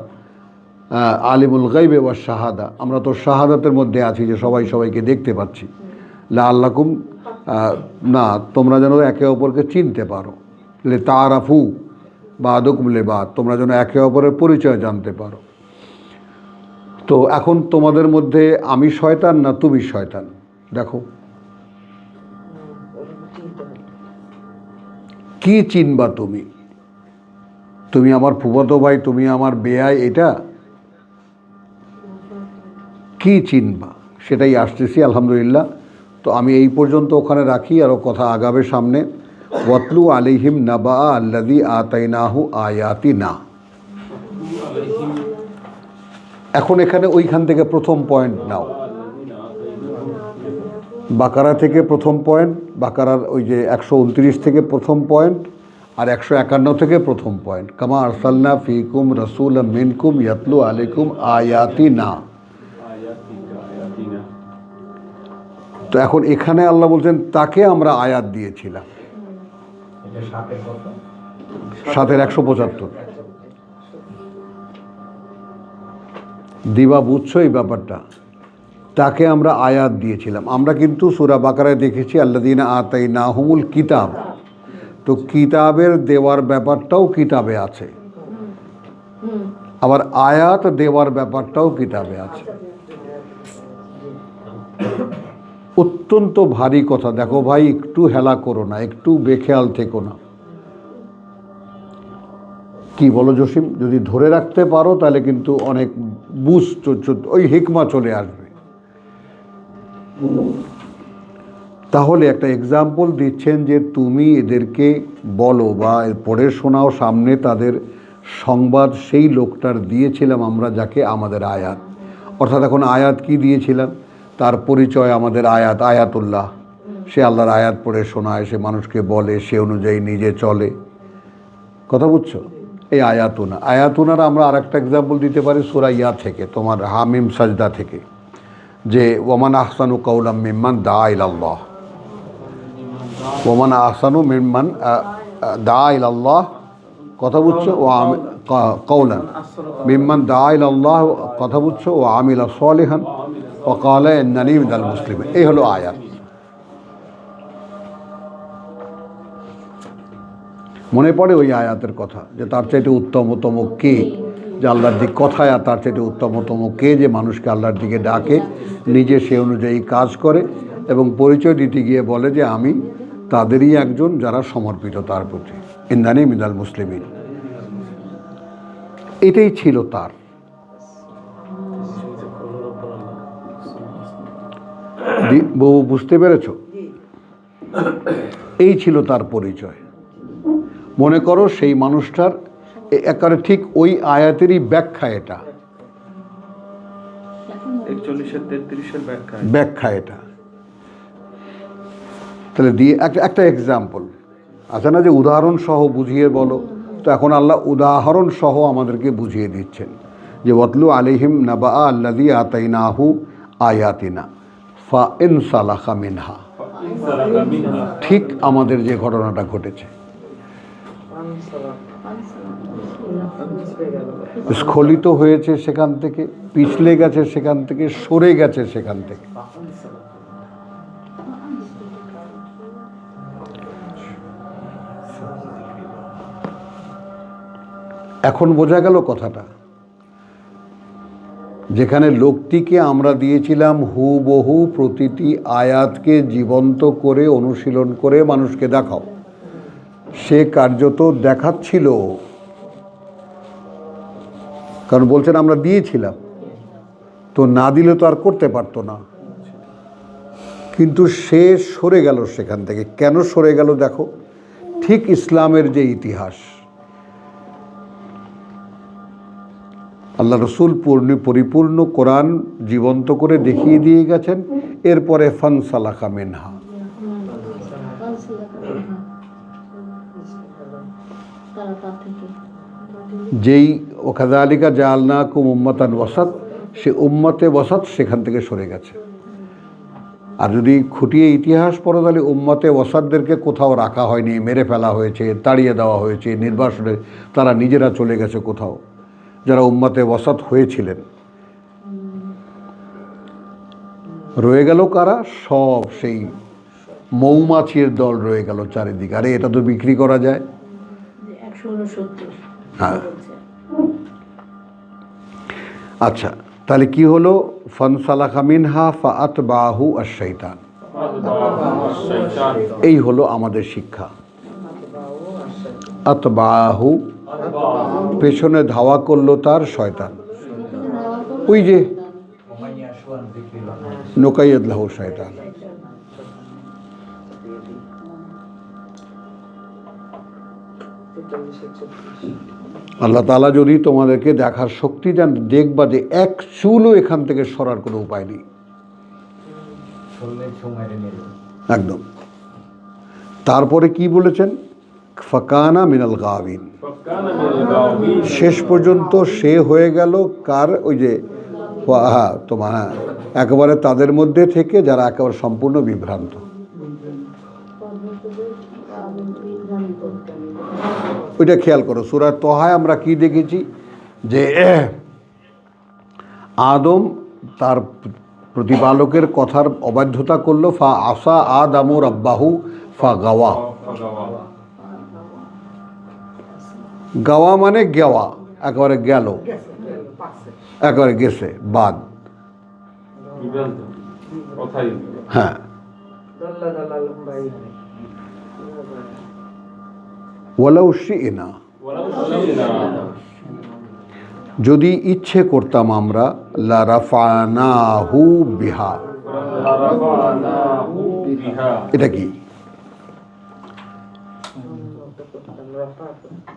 আলিমুল গাইবে ওয়া শাহাদা, আমরা তো শাহাদাতের মধ্যে আছি যে সবাই সবাইকে দেখতে পাচ্ছি। লাআল্লাকুম, না, তোমরা যেন একে অপরকে চিনতে পারো, লে তারাফু বাদুকুম লিবাদ, তোমরা যেন একে অপরের পরিচয় জানতে পারো। তো এখন তোমাদের মধ্যে আমি শয়তান না তুমি শয়তান, দেখো কি চিনবা তুমি? তুমি আমার ফুফাতো ভাই, তুমি আমার বেয়াই, এটা কি চিনবা? সেটাই আসতেছি আলহামদুলিল্লাহ। তো আমি এই পর্যন্ত ওখানে রাখি, আরও কথা আগাবে সামনে। ওয়াতলু আলাইহিম নাবা আল্লাযী আতাইনাহু আয়াতিনা। এখন এখানে ওইখান থেকে প্রথম পয়েন্ট নাও, বাকারা থেকে প্রথম পয়েন্ট, বাকারার ওই যে 129 থেকে প্রথম পয়েন্ট, আর 151 থেকে প্রথম পয়েন্ট, কামা আরসালনা ফীকুম রাসূলাম মিনকুম ইয়াতলু আলাইকুম আয়াতিনা। তো এখন এখানে আল্লাহ বলছেন তাকে আমরা আয়াত দিয়েছিলাম, 7-এর 175। দিবা বুঝছো এই ব্যাপারটা? তাকে আমরা আয়াত দিয়েছিলাম। আমরা কিন্তু সূরা বাকারায় দেখেছি আল্লাযীনা আতাইনাহুমুল কিতাব, তো কিতাবের দেওয়ার ব্যাপারটাও কিতাবে আছে, আবার আয়াত দেওয়ার ব্যাপারটাও কিতাবে আছে। অত্যন্ত ভারী কথা। দেখো ভাই, একটু হেলা করো না, একটু বেখেয়াল থেকো না। কি বলো জসিম? যদি ধরে রাখতে পারো তাহলে কিন্তু অনেক বুঝ, ওই হিকমা চলে আসবে। তাহলে একটা এক্সাম্পল দিচ্ছেন যে তুমি এদেরকে বলো বা পড়ে শোনাও সামনে, তাদের সংবাদ সেই লোকটার দিয়েছিলাম আমরা যাকে আমাদের আয়াত, অর্থাৎ এখন আয়াত কি দিয়েছিলাম, তার পরিচয় আমাদের আয়াত, আয়াতুল্লাহ। সে আল্লাহর আয়াত পড়ে শোনায়, সে মানুষকে বলে, সে অনুযায়ী নিজে চলে। কথা বুঝছো? এই আয়াতুনা, আয়াতুনার আমরা আর একটা এক্সাম্পল দিতে পারি সূরা ইয়া থেকে, তোমার হামিম সাজদা থেকে, যে ওয়ামান আহসানু কাওলাম মিম্মান দা ইলাল্লাহ, ওয়ামান আহসানু মিম্মান দা ইলাল্লাহ, কথা বুঝছো, ও কাওলান মিম্মান দা ইলাল্লাহ, কথা বুঝছো, ও আমিলা সালিহান ওয়া ক্বালা ইন্নানী মিনাল মুসলিমিন। এই হলো আয়াত। মনে পড়ে ওই আয়াতের কথা, যে তার চাইতে উত্তমতম কে, যে আল্লাহর দিকে কথায়, আর তার চাইতে উত্তমতম কে, যে মানুষকে আল্লাহর দিকে ডাকে, নিজে সে অনুযায়ী কাজ করে এবং পরিচয় দিতে গিয়ে বলে যে আমি তাদেরই একজন যারা সমর্পিত তার প্রতি, ইন্নানী মিনাল মুসলিমিন। এটাই ছিল তার। বউ বুঝতে পেরেছ? এই ছিল তার পরিচয়। মনে করো সেই মানুষটার একেবারে ঠিক ওই আয়াতেরই ব্যাখ্যা এটা, 41-43 ব্যাখ্যা এটা। তাহলে দিয়ে একটা এক্সাম্পল আছে না, যে উদাহরণ সহ বুঝিয়ে বলো। তো এখন আল্লাহ উদাহরণ সহ আমাদেরকে বুঝিয়ে দিচ্ছেন যে ওয়াতলু আলাইহিম নাবা আল্লাযী আতাইনাহু আয়াতিনা ফা ইনসালাখা মিনহা। ঠিক আমাদের যে ঘটনাটা ঘটেছে, স্খলিত হয়েছে সেখান থেকে, পিছলে গেছে সেখান থেকে, সরে গেছে সেখান থেকে। এখন বোঝা গেল কথাটা? যেখানে লোকটিকে আমরা দিয়েছিলাম হুবহু প্রতিটি আয়াতকে জীবন্ত করে অনুশীলন করে মানুষকে দেখাও, সে কার্যত দেখাচ্ছিল, কারণ বলছেন আমরা দিয়েছিলাম, তো না দিলে তো আর করতে পারতো না। কিন্তু সে সরে গেল সেখান থেকে। কেন সরে গেল দেখো, ঠিক ইসলামের যে ইতিহাস, আল্লাহ রসুল পরিপূর্ণ কোরআন জীবন্ত করে দেখিয়ে দিয়ে গেছেন, এরপরে ফানসালাখা মিনহা, যেই ওয়াকাযালিকা জাআলনাকুম উম্মাতান ওয়াসাত, সে উম্মতে ওয়াসাত সেখান থেকে সরে গেছে। আর যদি খুঁটিয়ে ইতিহাস পড়ো তাহলে উম্মতে ওয়াসাতদেরকে কোথাও রাখা হয়নি, মেরে ফেলা হয়েছে, তাড়িয়ে দেওয়া হয়েছে, নির্বাসনে তারা নিজেরা চলে গেছে কোথাও, যারা উম্মতে ওয়াসাত হয়েছিলেন। রয়ে গেল কারা? সব সেই মৌমাছির দল রয়ে গেল চারিদিকে। আরে এটা তো বিক্রি করা যায়। 169। হ্যাঁ, আচ্ছা, তাহলে কি হলো? ফানসালাখা মিনহা ফাআতবাহু আশ-শাইতান। এই হলো আমাদের শিক্ষা। আতবাহু, পেছনে ধাওয়া করলো তার শয়তান। ওই যে নুকাইয়াদ লাহু শয়তান। আল্লাহ তাআলা যদি তোমাদেরকে দেখার শক্তি দেন, দেখবা যে এক চুলও এখান থেকে সরার কোনো উপায় নেই, একদম। তারপরে কি বলেছেন? ফাকানা মিনাল গাবিন, শেষ পর্যন্ত সে হয়ে গেল কার? ওই যে তোমার একেবারে তাদের মধ্যে থেকে যারা একেবারে সম্পূর্ণ বিভ্রান্ত। ওইটা খেয়াল করো, সূরা তহায় আমরা কি দেখেছি? যে আদম তার প্রতিপালকের কথার অবাধ্যতা করলো, ফা আসা আদামু রাব্বাহু ফা গাওয়া। গাওয়া মানে গেওয়া, একেবারে গেল, একেবারে গেছে, বাদ। হ্যাঁ, ওয়ালাউ শি'না, যদি ইচ্ছে করতাম আমরা, লা রাফানাহু বিহা। এটা কি?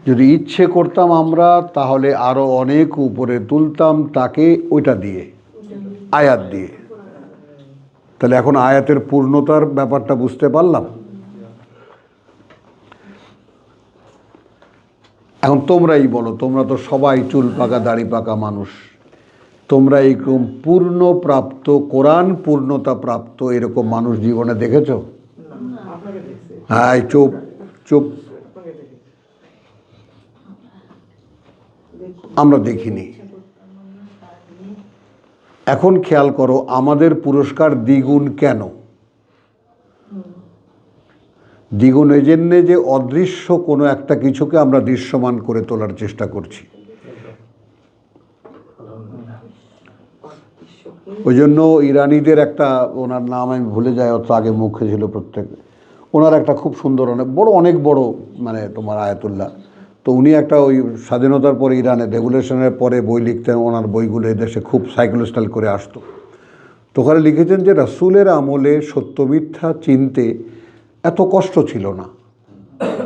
যদি ইচ্ছে করতাম আমরা তাহলে আরো অনেক উপরে তুলতাম তাকে, ওইটা দিয়ে, আয়াত দিয়ে। তাহলে এখন আয়াতের পূর্ণতার ব্যাপারটা বুঝতে পারলাম। এখন তোমরাই বলো, তোমরা তো সবাই চুল পাকা দাড়ি পাকা মানুষ, তোমরা এরকম পূর্ণ প্রাপ্ত, কোরআন পূর্ণতা প্রাপ্ত এরকম মানুষ জীবনে দেখেছ? হ্যাঁ, চুপ চুপ, আমরা দেখিনি। এখন খেয়াল করো, আমাদের পুরস্কার দ্বিগুণ কেন? দ্বিগুণ এই জন্যে যে অদৃশ্য কোনো একটা কিছুকে আমরা দৃশ্যমান করে তোলার চেষ্টা করছি। ওই জন্য ইরানিদের একটা, ওনার নাম আমি ভুলে যাই, অত আগে মুখে ছিল প্রত্যেক, ওনার একটা খুব সুন্দর, অনেক বড় মানে তোমার আয়াতুল্লাহ, তো উনি একটা ওই স্বাধীনতার পরে ইরানের রেগুলেশনের পরে বই লিখতেন, ওনার বইগুলো এদেশে খুব সাইক্লোস্টাইল করে আসতো। তো ওখানে লিখেছেন যে রাসূলের আমলে সত্য মিথ্যা চিনতে এত কষ্ট ছিল না,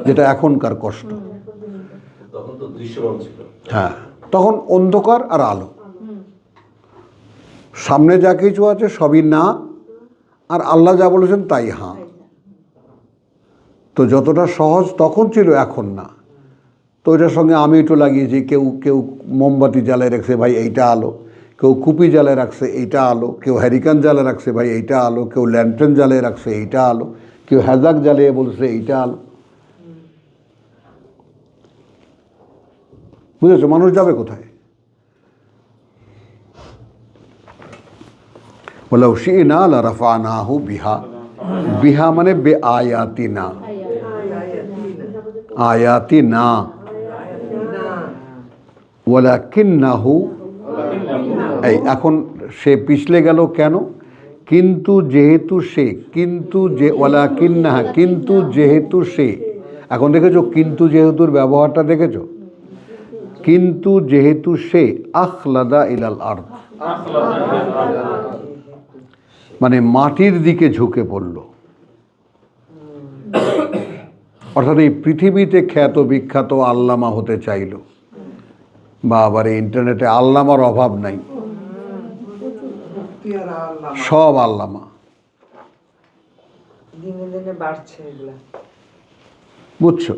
যেটা এখনকার কষ্ট। হ্যাঁ, তখন অন্ধকার আর আলো, সামনে যা কিছু আছে সবই না, আর আল্লাহ যা বলেছেন তাই হ্যাঁ। তো যতটা সহজ তখন ছিল, এখন না। তো এটার সঙ্গে আমি একটু লাগিয়েছি, কেউ কেউ মোমবাতি জ্বালায় রাখছে, ভাই এইটা আলো, কেউ কুপি জ্বালায় রাখছে, এইটা আলো, কেউ হ্যারিকান জ্বালায় রাখছে, ভাই এইটা আলো, কেউ ল্যান্টার্ন জ্বালিয়ে রাখছে, এইটা আলো, কেউ হ্যাজাক জ্বালিয়ে বলছে এইটা আলো। বুঝেছো, মানুষ যাবে কোথায়? ওয়ালাউ শি'না লারাফানাহু বিহা। বিহা মানে বে আয়াতিনা, আয়াতিনা, ওয়ালাকিন্নাহু এই এখন সে পিছলে গেল কেন? কিন্তু যেহেতু সে, কিন্তু যে ওয়ালাকিন্না, কিন্তু যেহেতু সে, এখন দেখেছো কিন্তু যেহেতুর ব্যবহারটা দেখেছো? কিন্তু যেহেতু সে আখলাদা ইলাল আরদ, মানে মাটির দিকে ঝুঁকে পড়ল। অর্থাৎ এই পৃথিবীতে খ্যাত বিখ্যাত আল্লামা হতে চাইল, বা আবার এই ইন্টারনেটে আল্লামার অভাব নাই, সব আল্লামা। দিনে দিনে বাড়ছে এগুলা। বুঝছো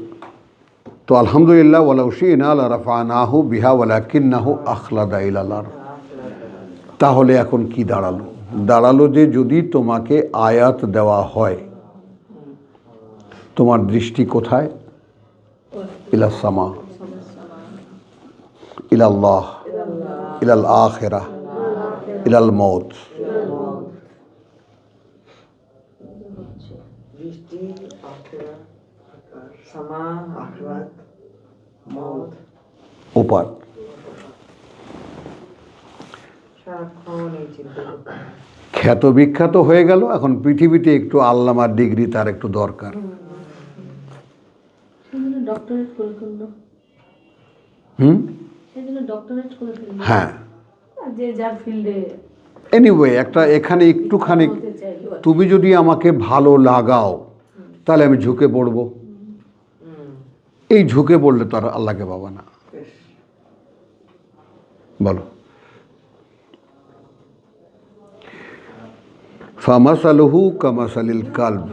তো? আলহামদুলিল্লাহ, ওয়ালাউ শি'না লারাফা'নাহু বিহা ওয়ালাকিন্নাহু আখলাদা ইলাল আরদ। তাহলে এখন কি দাঁড়ালো? দাঁড়ালো যে যদি তোমাকে আয়াত দেওয়া হয়, তোমার দৃষ্টি কোথায়? ইলাস সামা, ইলাল্লাহ, ইলাল আখিরাহ, ইলাল মউত। বৃষ্টি, আখিরাত, সামা, আখিরাত, মউত, ওপার। সারাক্ষণ এই চিন্তা করতে। খ্যাত বিখ্যাত হয়ে গেল, এখন পৃথিবীতে একটু আল্লামার ডিগ্রি তার একটু দরকার। সেজন্য ডক্টরেট করে ফেললো। সেজন্য ডক্টরেট করে ফেললো। হ্যাঁ, যে যার ফিল্ডে এনিওয়ে একটা এখানে একটুখানি তুমি যদি আমাকে ভালো লাগাও তাহলে আমি ঝুঁকে পড়ব। এই ঝুঁকে পড়লে তো আর আল্লাহকে পাবা না। বলো। ফামাসালুহু কামাসালিল কালব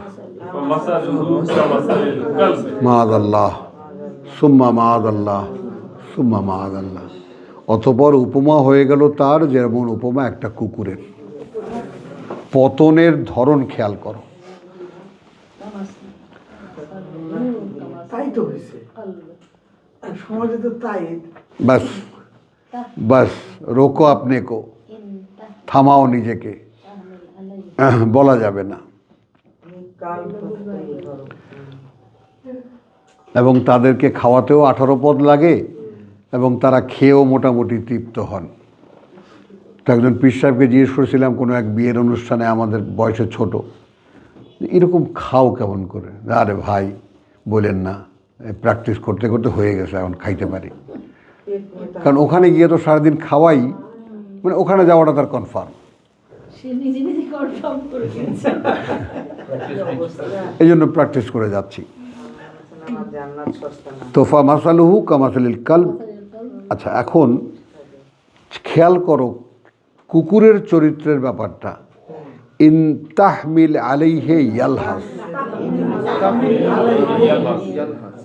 মাআযাল্লাহ সুম্মা মাআযাল্লাহ সুম্মা মাআযাল্লাহ। অতঃপর উপমা হয়ে গেল তার যেমন উপমা একটা কুকুরের। পতনের ধরন খেয়াল করো। তাই তো হয়েছে সমাজে তো তাই। बस बस रोको अपने को, থামাও নিজেকে, বলা যাবে না। কাল ধরো। এবং তাদেরকে খাওয়াতেও 18 পদ লাগে এবং তারা খেয়েও মোটামুটি তৃপ্ত হন। তো একজন পীর সাহেবকে জিজ্ঞেস করেছিলাম কোনো এক বিয়ের অনুষ্ঠানে, আমাদের বয়সে ছোট, এরকম খাও কেমন করে? আরে ভাই বলেন না, প্র্যাকটিস করতে করতে হয়ে গেছে, এখন খাইতে পারি। কারণ ওখানে গিয়ে তো সারাদিন খাওয়াই, মানে ওখানে যাওয়াটা তার কনফার্ম। সে নিজে নিজে কনফার্ম করে ফেলছে। এই জন্য প্র্যাকটিস করে যাচ্ছি। আমার জান্নাত সস্তা না। তোফা মাসালুহু কামাসালিল কালব। আচ্ছা, এখন খেয়াল করো কুকুরের চরিত্রের ব্যাপারটা। ইন তাহমিল আলাইহি ইয়ালহাস,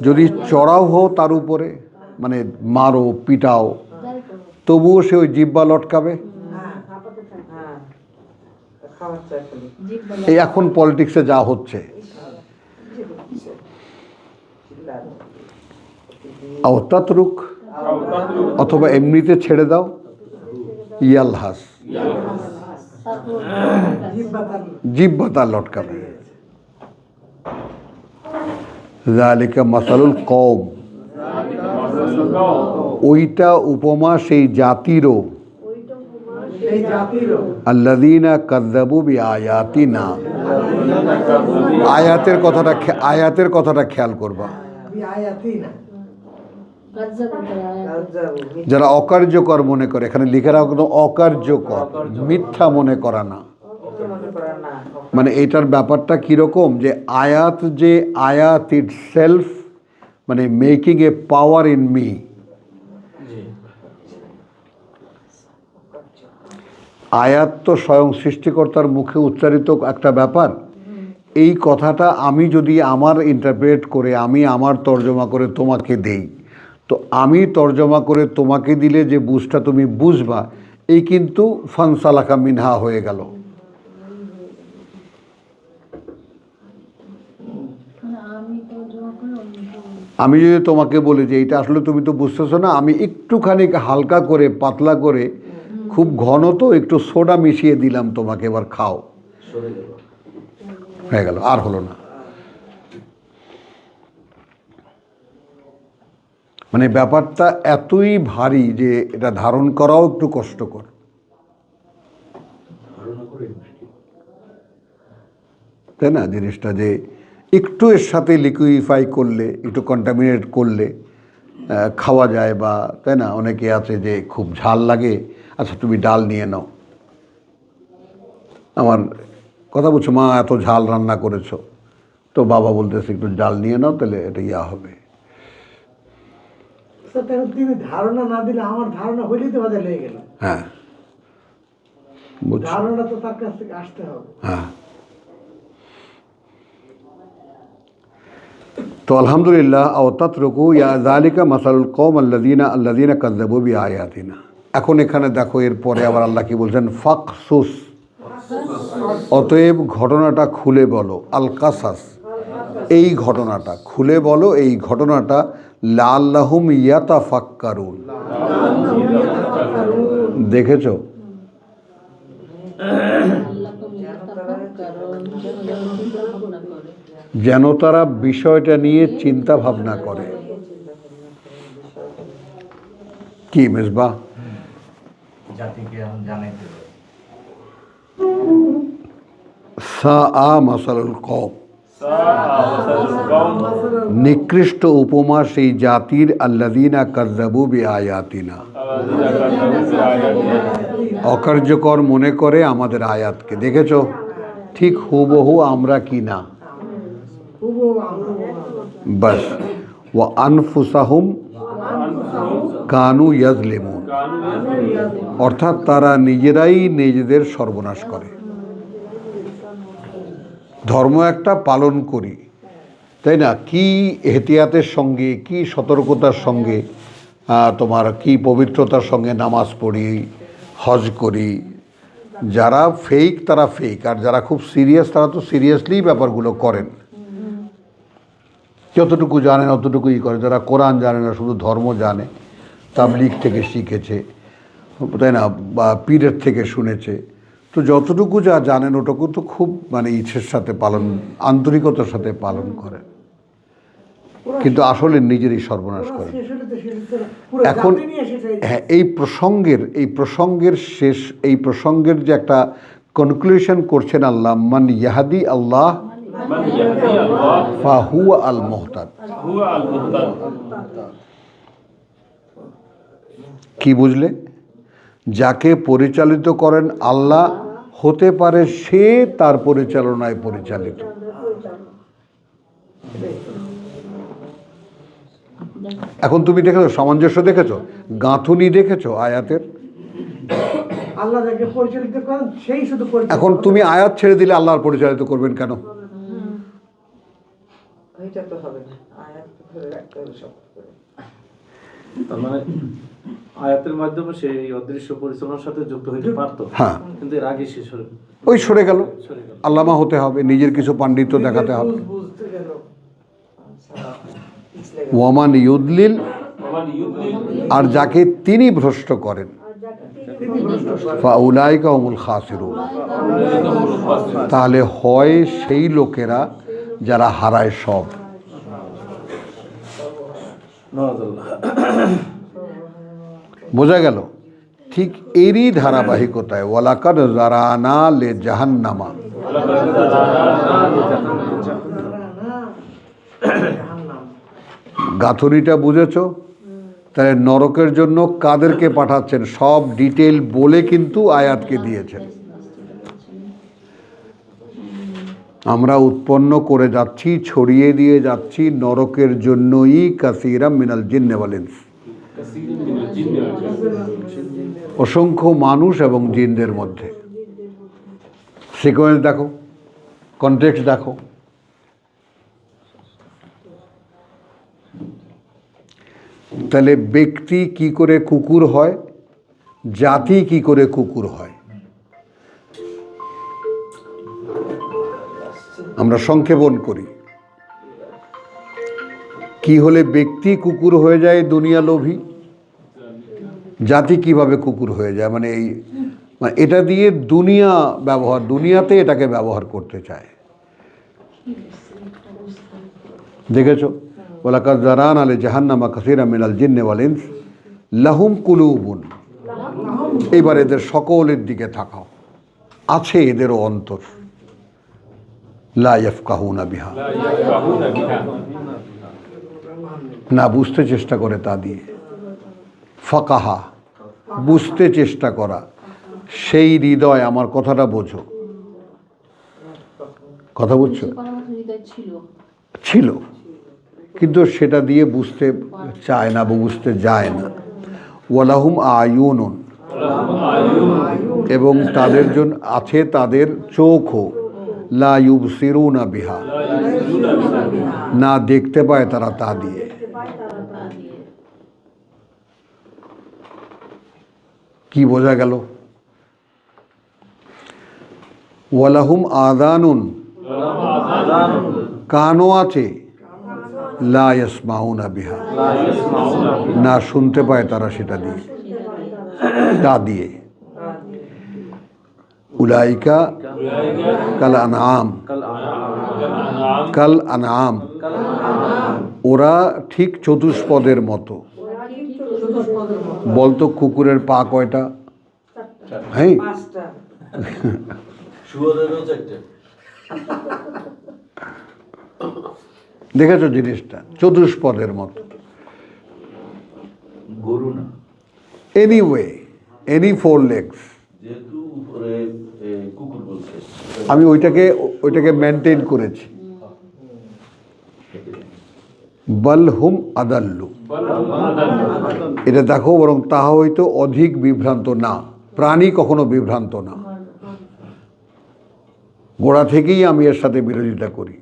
যদি চড়াও হও তার উপরে, মানে মারো পিটাও, তবুও সে ওই জিহ্বা লটকাবে। হ্যাঁ, খাওয়ার চাই খালি। এই এখন পলিটিক্সে যা হচ্ছে, আও তাতরুক, অথবা এমনিতে ছেড়ে দাও, ইয়ালহাস, জিহ্বা তার লটকাবে। যালিকা মাসালুল কওম, ওইটা উপমা সেই জাতিরও, এই জাতিরও আল্লাযীনা কাযযাবু বিআয়াতিনা। আয়াতের কথাটা খেয়াল করবা। আয়াতি না যারা অকার্যকর মনে করে, এখানে লিখে রাখো কিন্তু অকার্যকর, মিথ্যা মনে করা না। মনে করা না। মানে এটার ব্যাপারটা কীরকম, যে আয়াত, যে আয়াত ইট সেলফ, মানে making A power in me. আয়াত তো স্বয়ং সৃষ্টিকর্তার মুখে উচ্চারিত একটা ব্যাপার। এই কথাটা আমি যদি আমার ইন্টারপ্রেট করে, আমি আমার তর্জমা করে তোমাকে দেই, তো আমি তর্জমা করে তোমাকে দিলে যে বুঝটা তুমি বুঝবা, এই কিন্তু ফানসালাকা মিনহা হয়ে গেল। আমি যদি তোমাকে বলি যে এইটা আসলে তুমি তো বুঝতেছো না, আমি একটুখানি হালকা করে পাতলা করে, খুব ঘন তো, একটু সোডা মিশিয়ে দিলাম তোমাকে, এবার খাও, হয়ে গেল, আর হলো না। মানে ব্যাপারটা এতই ভারী যে এটা ধারণ করাও একটু কষ্টকর। তাই না? জিনিসটা যে একটু এর সাথে লিকুইফাই করলে, একটু কন্টামিনেট করলে খাওয়া যায়, বা তাই না, অনেকে আছে যে খুব ঝাল লাগে, আচ্ছা তুমি ডাল নিয়ে নাও। আমার কথা বলছো, মা এত ঝাল রান্না করেছো, তো বাবা বলতেছে একটু ডাল নিয়ে নাও, তাহলে এটা ইয়া হবে। তিনি ধারণা না দিলে আমার ধারণা হইলেই তো বাজার লেগে গেল। হ্যাঁ, বুঝছি। ধারণা তো তার কাছ থেকে আসতে হবে। হ্যাঁ, তো আলহামদুলিল্লাহ। আওতাতরুকু ইয়া যালিকা মাসালুল কওম আল্লাযীনা কাযযাবু বিআয়াতিনা। এখন এখানে দেখো, এরপরে আবার আল্লাহ কি বলছেন, ফাকসুস, অতএব ঘটনাটা খুলে বলো, আল কাসাস, এই ঘটনাটা খুলে বলো, এই ঘটনাটা লাআল্লাহুম ইয়াতাফাক্কারুন। দেখেছো? যেন তারা বিষয়টা নিয়ে চিন্তা ভাবনা করে। কি মেজবা? জাতিকে এখন জানাইতে হবে। সাআ মাসালুল কওম, নিকৃষ্ট উপমা সেই জাতির, আল্লাযীনা কাযযাবু বিআয়াতিনা, অকার্যকর মনে করে আমাদের আয়াতকে। দেখেছো? ঠিক হুবহু আমরা কি না, বাস। ওয়া আনফুসাহুম কানু ইয়াজলিমুন, অর্থাৎ তারা নিজেরাই নিজেদের সর্বনাশ করে। ধর্ম একটা পালন করি, তাই না, কি এহতিয়াতের সঙ্গে, কি সতর্কতার সঙ্গে, তোমার কি পবিত্রতার সঙ্গে নামাজ পড়ি, হজ করি। যারা ফেক তারা ফেক, আর যারা খুব সিরিয়াস তারা তো সিরিয়াসলি ব্যাপারগুলো করেন। যতটুকু জানেন অতটুকুই করে। যারা কোরআন জানে না, শুধু ধর্ম জানে, তাবলীগ থেকে শিখেছে, তাই না, বা পীরের থেকে শুনেছে, তো যতটুকু যা জানেন ওটুকু তো খুব মানে ইচ্ছের সাথে পালন, আন্তরিকতার সাথে পালন করেন, কিন্তু আসলে নিজেরই সর্বনাশ করেন। এখন হ্যাঁ, এই প্রসঙ্গের শেষ, এই প্রসঙ্গের যে একটা কনক্লুশন করছেন আল্লাহ, মান ইয়াহদি আল্লাহ ফাহুয়া আল মুহতাদ। কি বুঝলে? যাকে পরিচালিত করেন আল্লাহ, হতে পারে সে তার পরিচালনায় পরিচালিত। এখন তুমি দেখেছো সামঞ্জস্য, দেখেছো গাঁথুনি, দেখেছো আয়াতের। আল্লাহ যাকে পরিচালিত করেন সেই শুধু পরিচালিত। এখন তুমি আয়াত ছেড়ে দিলে আল্লাহর পরিচালিত করবেন কেন? এটা তো হবে না, আয়াত ধরে রাখতে হবে সব করে। তার মানে আয়াতের মাধ্যমে সেই অদৃশ্য পরিচালনার সাথে যুক্ত হইতে পারতো, হ্যাঁ, কিন্তু এর আগে শেষ হলো, ওই সরে গেল। আল্লামা হতে হবে, নিজের কিছু পাণ্ডিত্য দেখাতে হবে। বুঝতে গেল। ওয়ামান ইউদলিল, আর যাকে তিনি ভ্রষ্ট করেন, ফাউলাইকা হুমুল খাসিরুন, তাহলে হয় সেই লোকেরা যারা হারায় সব। বোঝা গেল? ঠিক এরই ধারাবাহিকতায় ওয়ালাকাদ যারানা লে জাহান্নামা, গাঁথনিটা বুঝেছো? তাহলে নরকের জন্য কাদেরকে পাঠাচ্ছেন সব ডিটেল বলে কিন্তু আয়াতকে দিয়েছেন। আমরা উৎপন্ন করে যাচ্ছি, ছড়িয়ে দিয়ে যাচ্ছি নরকের জন্যই কাসীরাম মিনাল জিন্নি ওয়াল ইনস, অসংখ্য মানুষ এবং জিনদের মধ্যে। সিকোয়েন্স দেখো, কনটেক্সট দেখো। তাহলে ব্যক্তি কি করে কুকুর হয়, জাতি কি করে কুকুর হয়, আমরা সংক্ষেপণ করি। কি হলে ব্যক্তি কুকুর হয়ে যায় দুনিয়া লোভী, জাতি কিভাবে কুকুর হয়ে যায়, মানে এই মানে এটা দিয়ে দুনিয়া ব্যবহার, দুনিয়াতে এটাকে ব্যবহার করতে চায়। দেখেছো? ওয়ালাকাদ যারানা লিজাহান্নামা কাসীরাম মিনাল জিন্নি ওয়াল ইনস লাহুম কুলুবুন। এবার এদের সকলের দিকে তাকাও, আছে এদেরও অন্তর, লা ইয়াফকাহুনা বিহা, না বুঝতে চেষ্টা করে তা দিয়ে। ফাকাহা, বুঝতে চেষ্টা করা, সেই হৃদয়, আমার কথাটা বোঝো, কথা বুঝছো, হৃদয় ছিল, ছিল, কিন্তু সেটা দিয়ে বুঝতে চায় না, বুঝতে যায় না। ওয়ালাহুম আয়ুনুন, এবং তাদের জন্য আছে তাদের চোখও, লা ইউবসিরুনা বিহা, না দেখতে পায় তারা তা দিয়ে। কি বোঝা গেল? ওয়ালাহুম আযানুন, কানও আছে, লা ইয়াসমাউনা বিহা, না শুনতে পায় তারা সেটা দিয়ে, তা দিয়ে। উলাইকা কাল আনআম, কাল আনআম, ওরা ঠিক চতুষ্পদের মতো। বলতো কুকুরের পা কয়টা? হ্যাঁ, দেখেছো জিনিসটা, চতুষ্পদের মতো। গরু না, এনিওয়ে, এনি ফোর লেগস, যেহেতু উপরে কুকুর বলছে, আমি ওইটাকে মেনটেন করেছি। বল হুম আদাল্লু, এটা দেখো, বরং তাহা হয়তো অধিক বিভ্রান্ত না। প্রাণী কখনো বিভ্রান্ত না, গোড়া থেকেই আমি এর সাথে বিরোধিতা করি।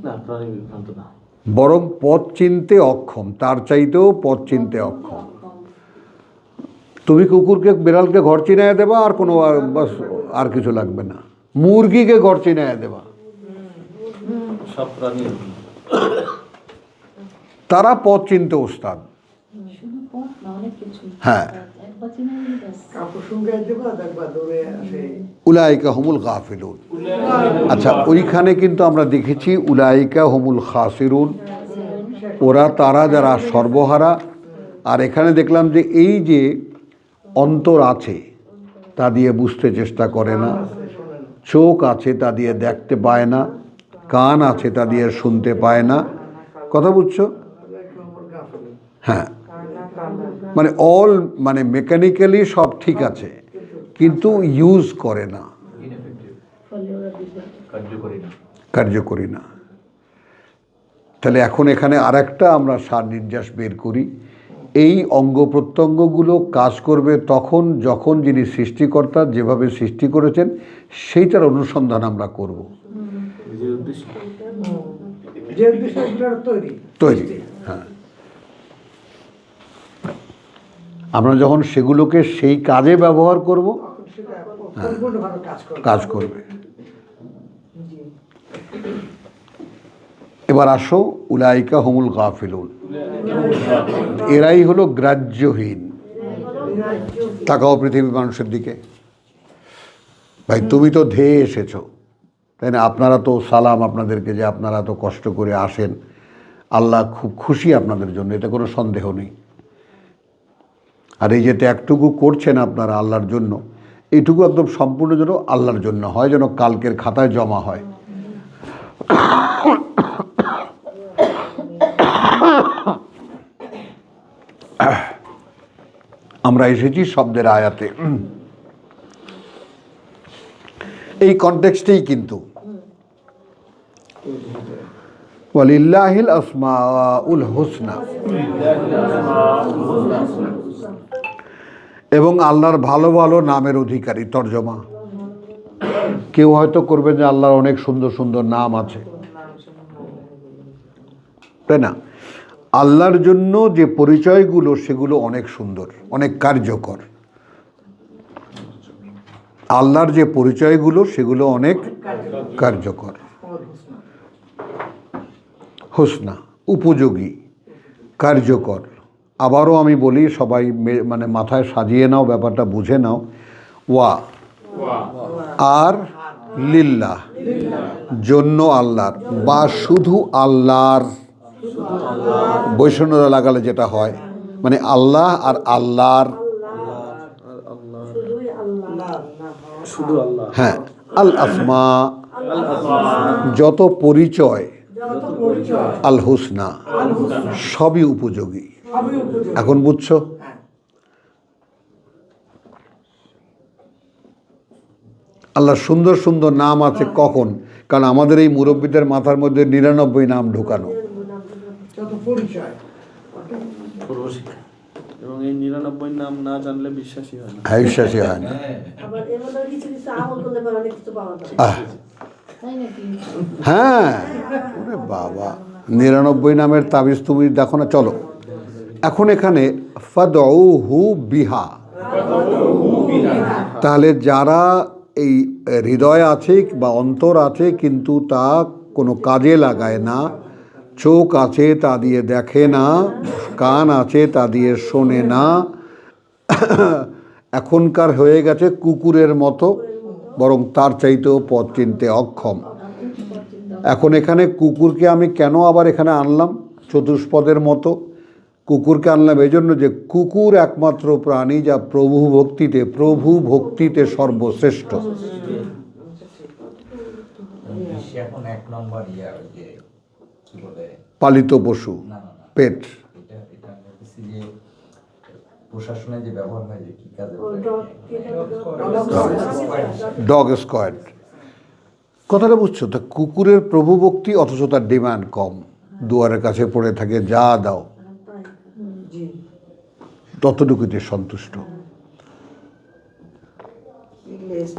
না প্রাণী বিভ্রান্ত না, বরং পথ চিনতে অক্ষম, তার চাইতেও পথ চিনতে অক্ষম। তুমি কুকুরকে, বিড়ালকে ঘর চিনাইয়া দেবা, আর কোনো বাস আর কিছু লাগবে না। মুরগিকে ঘর চিনাইয়া দেবা, সব প্রাণী তারা পথ চিনতে ওস্তাদ। শুধু পথ না, অনেক কিছু। হ্যাঁ, একবার চিনে নিলে ব্যাস। কাপড় সঙ্গে দেবা, দেখবা দৌড়ে আসে। উলাইকা হুমুল গাফিলুন। আচ্ছা, ওইখানে কিন্তু আমরা দেখেছি উলাইকা হুমুল খাসিরুন, ওরা তারা যারা সর্বহারা। আর এখানে দেখলাম যে এই যে অন্তর আছে তা দিয়ে বুঝতে চেষ্টা করে না, চোখ আছে তা দিয়ে দেখতে পায় না, কান আছে তা দিয়ে শুনতে পায় না। কথা বুঝছো? হ্যাঁ, মানে অল, মানে মেকানিক্যালি সব ঠিক আছে, কিন্তু ইউজ করে না, কার্যকরী না। তাহলে এখন এখানে আরেকটা আমরা সার নির্যাস বের করি। এই অঙ্গ প্রত্যঙ্গগুলো কাজ করবে তখন যখন যিনি সৃষ্টিকর্তা যেভাবে সৃষ্টি করেছেন সেইটার অনুসন্ধান আমরা করব। যে উদ্দেশ্যে তৈরি, হ্যাঁ। আমরা যখন সেগুলোকে সেই কাজে ব্যবহার করব, সেটা সম্পূর্ণভাবে কাজ করবে। এবার আসো, উলাইকা হুমুল গাফিলুন, এরাই হলো গ্রাহ্যহীন। তাকাও পৃথিবীর মানুষের দিকে। ভাই তুমি তো ধেয়ে এসেছো, তাই না? আপনারা তো সালাম আপনাদেরকে, যে আপনারা তো কষ্ট করে আসেন, আল্লাহ খুব খুশি আপনাদের জন্য, এটা কোনো সন্দেহ নেই। আর এই যে ত্যাগটুকু করছেন আপনারা আল্লাহর জন্য, এইটুকু একদম সম্পূর্ণ যেন আল্লাহর জন্য হয়, যেন কালকের খাতায় জমা হয়। আমরা এসেছি শব্দের আয়াতে, এই কনটেক্সটেই কিন্তু ওয়ালিল্লাহিল আসমাউল হুসনা, এবং আল্লাহর ভালো ভালো নামের অধিকারী। তর্জমা কেউ হয়তো করবেন যে আল্লাহর অনেক সুন্দর সুন্দর নাম আছে, তাই না? আল্লাহর জন্য যে পরিচয়গুলো সেগুলো অনেক সুন্দর, অনেক কার্যকর। আল্লাহর যে পরিচয়গুলো সেগুলো অনেক কার্যকর, হুসনা, উপযোগী, কার্যকর। আবারও আমি বলি, সবাই মানে মাথায় সাজিয়ে নাও, ব্যাপারটা বুঝে নাও। ওয়া, আর লিল্লাহ, জন্য আল্লাহর, বা শুধু আল্লাহর, বৈষণ্যতা লাগালে যেটা হয়, মানে আল্লাহ আর আল্লাহর, আর আল্লাহ শুধু আল্লাহ। হ্যাঁ, আল আসমা, যত পরিচয়, আল হুসনা, সবই উপযোগী। এখন বুঝছো? আল্লাহ সুন্দর সুন্দর নাম আছে কখন? কারণ আমাদের এই মুরব্বীদের মাথার মধ্যে 99 নাম ঢুকানো। যত পরিচয়, এবং এই 99 নাম না জানলে বিশ্বাসই হয় না। হ্যাঁ, বিশ্বাসই হয় না। আবার এর মধ্যে কিছু কিছু আমল করলে পরে অনেক কিছু পাওয়া যায়। আহ, তাই নাকি? হ্যাঁ, ওরে বাবা, 99 নামের তাবিজ তুমি দেখো না। চলো এখন এখানে ফাদউহু বিহা, তাহলে যারা এই হৃদয় আছে বা অন্তর আছে কিন্তু তা কোনো কাজে লাগায় না, চোখ আছে তা দিয়ে দেখে না, কান আছে তা দিয়ে শোনে না, এখনকার হয়ে গেছে কুকুরের মতো, বরং তার চাইতেও পথ চিনতে অক্ষম। এখন এখানে কুকুরকে আমি কেন আবার এখানে আনলাম চতুষ্পদের মতো? কুকুরকে আনলাম এই জন্য যে কুকুর একমাত্র প্রাণী যা প্রভু ভক্তিতে সর্বশ্রেষ্ঠ। বিশ্বে এখন 1 নম্বর ওই যে কি বলে পালিত পশু, না পেট। এটা বলতেছি যে প্রশাসনে যে ব্যবহার হয় যে কি কাজে ডগ স্কোয়াড, কথাটা বুঝছো? তা কুকুরের প্রভু ভক্তি, অথচ তার ডিমান্ড কম, দুয়ারের কাছে পড়ে থাকে, যা দাও ততটুকুতে সন্তুষ্ট।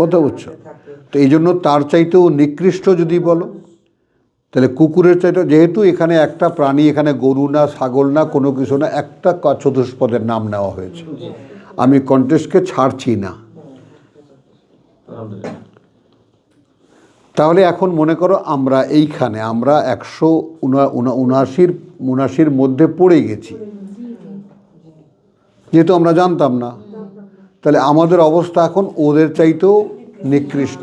কথা বুঝছো? তো এই জন্য তার চাইতেও নিকৃষ্ট যদি বলো, তাহলে কুকুরের চাইতে, যেহেতু এখানে একটা প্রাণী, এখানে গরু না, ছাগল না, কোনো কিছু না, একটা চতুষ্পদের নাম নেওয়া হয়েছে। আমি কন্টেস্টকে ছাড়ছি না। তাহলে এখন মনে করো আমরা এইখানে আমরা 179 মধ্যে পড়ে গেছি, যেহেতু আমরা জানতাম না, তাহলে আমাদের অবস্থা এখন ওদের চাইতেও নিকৃষ্ট।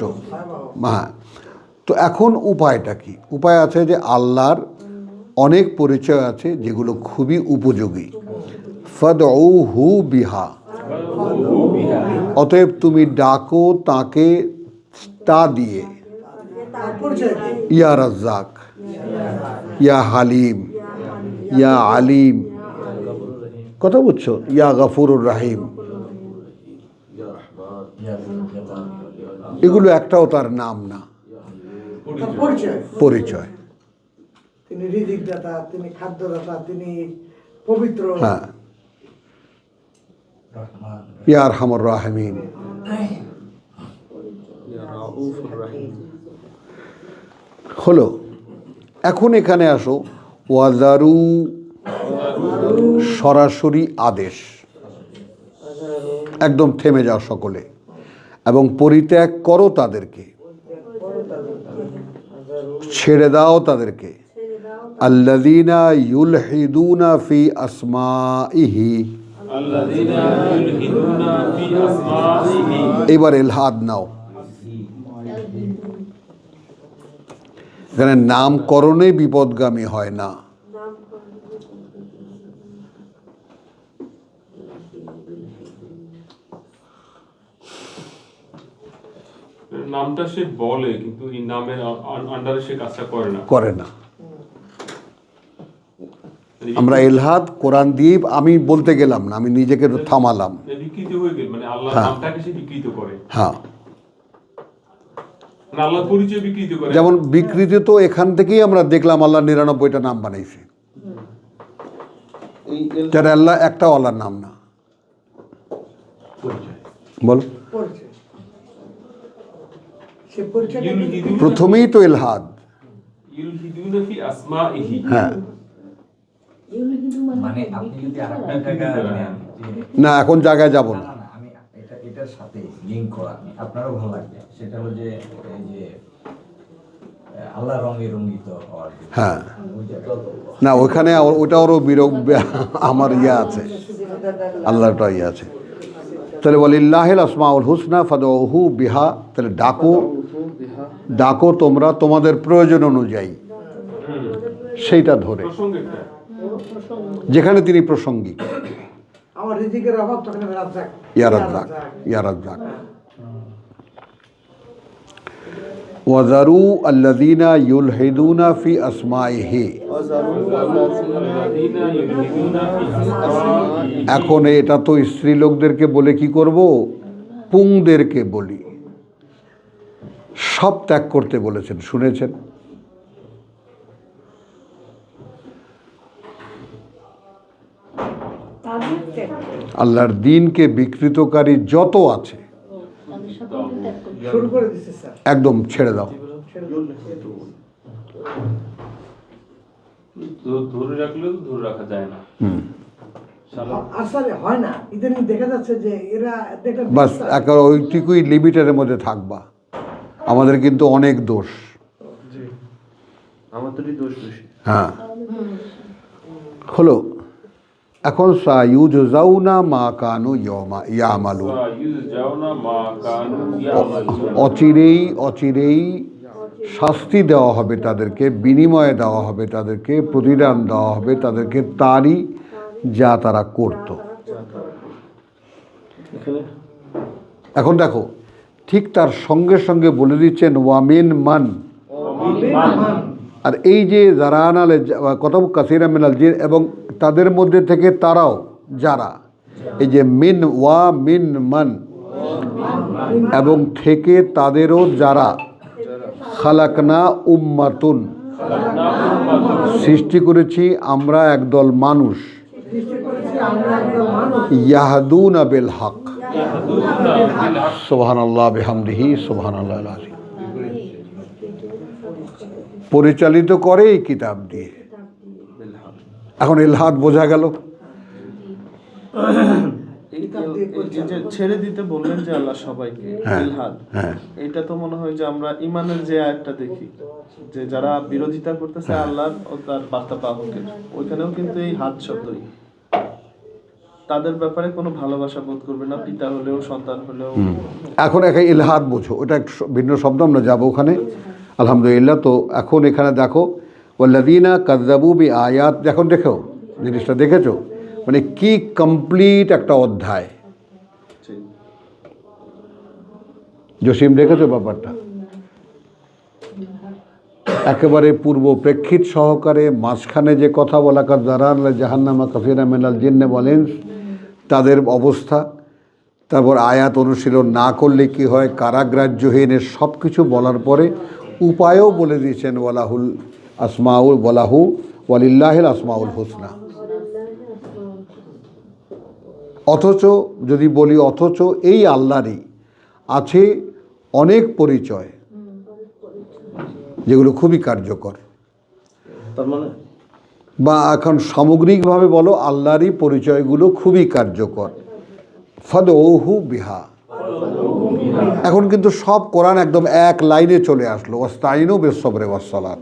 হ্যাঁ, তো এখন উপায়টা কি? উপায় আছে যে আল্লাহর অনেক পরিচয় আছে যেগুলো খুবই উপযোগী। ফাদউহু বিহা, অতএব তুমি ডাকো তাকে তা দিয়ে, ইয়া রাজ্জাক, ইয়া হালিম, ইয়া আলিম, কথা বুঝছো? ইয়া গফুরুর রাহিম, এগুলো একটাও তার নাম না, পরিচয়। তিনি রিজিকদাতা, তিনি খাদ্যদাতা, তিনি পবিত্র। হ্যাঁ, ইয়া আরহামুর রাহিমিন। হলো, এখন এখানে আসো, ওয়াজারু, সরাসরি আদেশ, একদম থেমে যাও সকলে, এবং পরিত্যাগ করো তাদেরকে, ছেড়ে দাও তাদেরকে। আল্লাযীনা ইউলহিদুনা ফি আসমাইহি, এবার ইলহাদ নাও। এখানে নামকরণে বিপদগামী হয় না। নামটা সে বলে কিন্তু এই নামের আন্ডারে সে কাজটা করে না। আমরা ইলহাদ কোরআন দিয়ে আমি বলতে গেলাম না, আমি নিজেকে থামালাম। বিকৃত হয়ে গেল, মানে আল্লাহর হ্যাঁ। নামটাকে সে বিকৃত করে। হ্যাঁ, মানে আল্লাহর পরিচয় বিকৃত করে। যেমন বিকৃতি তো এখান থেকেই আমরা দেখলাম, আল্লাহ 99টা নাম বানাইছে, এই যারা আল্লাহ একটা আল্লাহর নাম না। বলো, পরিচয়, সে পরিচয় প্রথমেই তো ইলহাদ। ইউলহিদুনা ফি আসমাইহি। হ্যাঁ, মানে আপনি যদি আরেকটা জায়গা নেন না এখন জায়গায় যাব না না। না না, আমি এটার সাথে লিংক করা আপনারও ভালো লাগবে। সেটা হলো যে এই যে আল্লাহ রঙে রঙিত হওয়ার যে হ্যাঁ, ওই জায়গাটা। না ওইখানে ওটা আরও আমার ইয়ে আছে, আল্লাহটা ইয়ে আছে। তাহলে ওয়ালিল্লাহিল আসমাউল হুসনা ফাদউহু বিহা, তাহলে ডাকো তোমরা তোমাদের প্রয়োজন অনুযায়ী। সেইটা ধরে, প্রসঙ্গেরটা যেখানে তিনি প্রসঙ্গিক। আমার রিজিকের অভাব তখন আমি রাজ্জাক, ইয়া রাজ্জাক, ইয়া রাজ্জাক। ওয়াজারু আল্লাযীনা ইউলহিদুনা ফি আসমাইহি। এখন এটা তো স্ত্রী লোকদেরকে বলে কি করব, পুংদেরকে বলি, সব ত্যাগ করতে বলেছেন, শুনেছেন? আল্লাহর দ্বীনকে বিকৃতকারী যত আছে তাদের সকলকে ত্যাগ করতে শুরু করে দিচ্ছে স্যার। একদম ছেড়ে দাও। ধরে রাখলেও তো ধরে রাখা যায় না। সারা আর স্যার হয় না, ইদানিং দেখা যাচ্ছে যে এরা দেখলাম বাস একেবারে ওইটুকুই লিমিটের মধ্যে থাকবা। আমাদের কিন্তু অনেক দোষ। আমাদেরই দোষ বেশি। হ্যাঁ, হলো এখন সায়ুজজাউনা মা কানু ইয়ামালুন। ইউজাউনা মা কানু ইয়ামালুন। অচিরেই শাস্তি দেওয়া হবে তাদেরকে, বিনিময়ে দেওয়া হবে তাদেরকে, প্রতিদান দেওয়া হবে তাদেরকে তারই যা তারা করত। এখন দেখো, ঠিক তার সঙ্গে সঙ্গে বলে দিচ্ছেন ওয়ামিন মান। আর এই যে জারানালে কত কাসিরা মিনাল জিন, এবং তাদের মধ্যে থেকে তারাও যারা, এই যে মিন ওয়া মিন মান, এবং থেকে তাদেরও যারা, খালাকনা উম্মাতুন, সৃষ্টি করেছি আমরা একদল মানুষ, ইয়াহদুনা বিল হক। সুবহানাল্লাহ বিহামদিহি সুবহানাল্লাহিল আযীম। পরিচালিত করে এই কিতাব দিয়ে। এখন ইলহাদ বোঝা গেল। এই যে ছেড়ে দিতে বললেন যে আল্লাহ সবাইকে, ইলহাদ, এটা তো মনে হয় যে আমরা ইমানের যে আয়াতটা দেখি যে যারা বিরোধিতা করতেছে আল্লাহ ও তার বার্তা বাহকের, ওইখানেও কিন্তু এই হাত শব্দই, তাদের ব্যাপারে কোনো ভালোবাসা বোধ করবে না, পিতা হলেও সন্তান হলেও। এখন একা ইলহাদ বোঝো, ওটা এক ভিন্ন শব্দ, আমরা যাবো ওখানে আলহামদুলিল্লাহ। তো এখন এখানে দেখো ওয়াল্লাযীনা কাযযাবু বিআয়াত, এখন দেখো জিনিসটা দেখেছো, মানে কি কমপ্লিট একটা অধ্যায়। জসিম দেখেছো ব্যাপারটা? একেবারে পূর্ব প্রেক্ষিত সহকারে মাঝখানে যে কথা বলা, যারান জাহান্নামা কাসীরা মিনাল জিন্নি ওয়াল ইনস, তাদের অবস্থা, তারপর আয়াত অনুশীলন না করলে কি হয়, কারাগ্রাহ্যহীন, সব কিছু বলার পরে উপায়ও বলে দিয়েছেন ওয়ালাহুল আসমাউল ওয়ালাহু ওয়ালিল্লাহিল আসমাউল হুসনা। অথচ যদি বলি, অথচ এই আল্লাহরই আছে অনেক পরিচয় যেগুলো খুবই কার্যকর। তার মানে বা এখন সামগ্রিকভাবে বলো, আল্লাহরই পরিচয়গুলো খুবই কার্যকর। ফাদউহু বিহা। এখন কিন্তু সব কোরআন একদম এক লাইনে চলে আসলো, ওয়াস্তাইনু বিস-সাবরি ওয়াস-সালাত।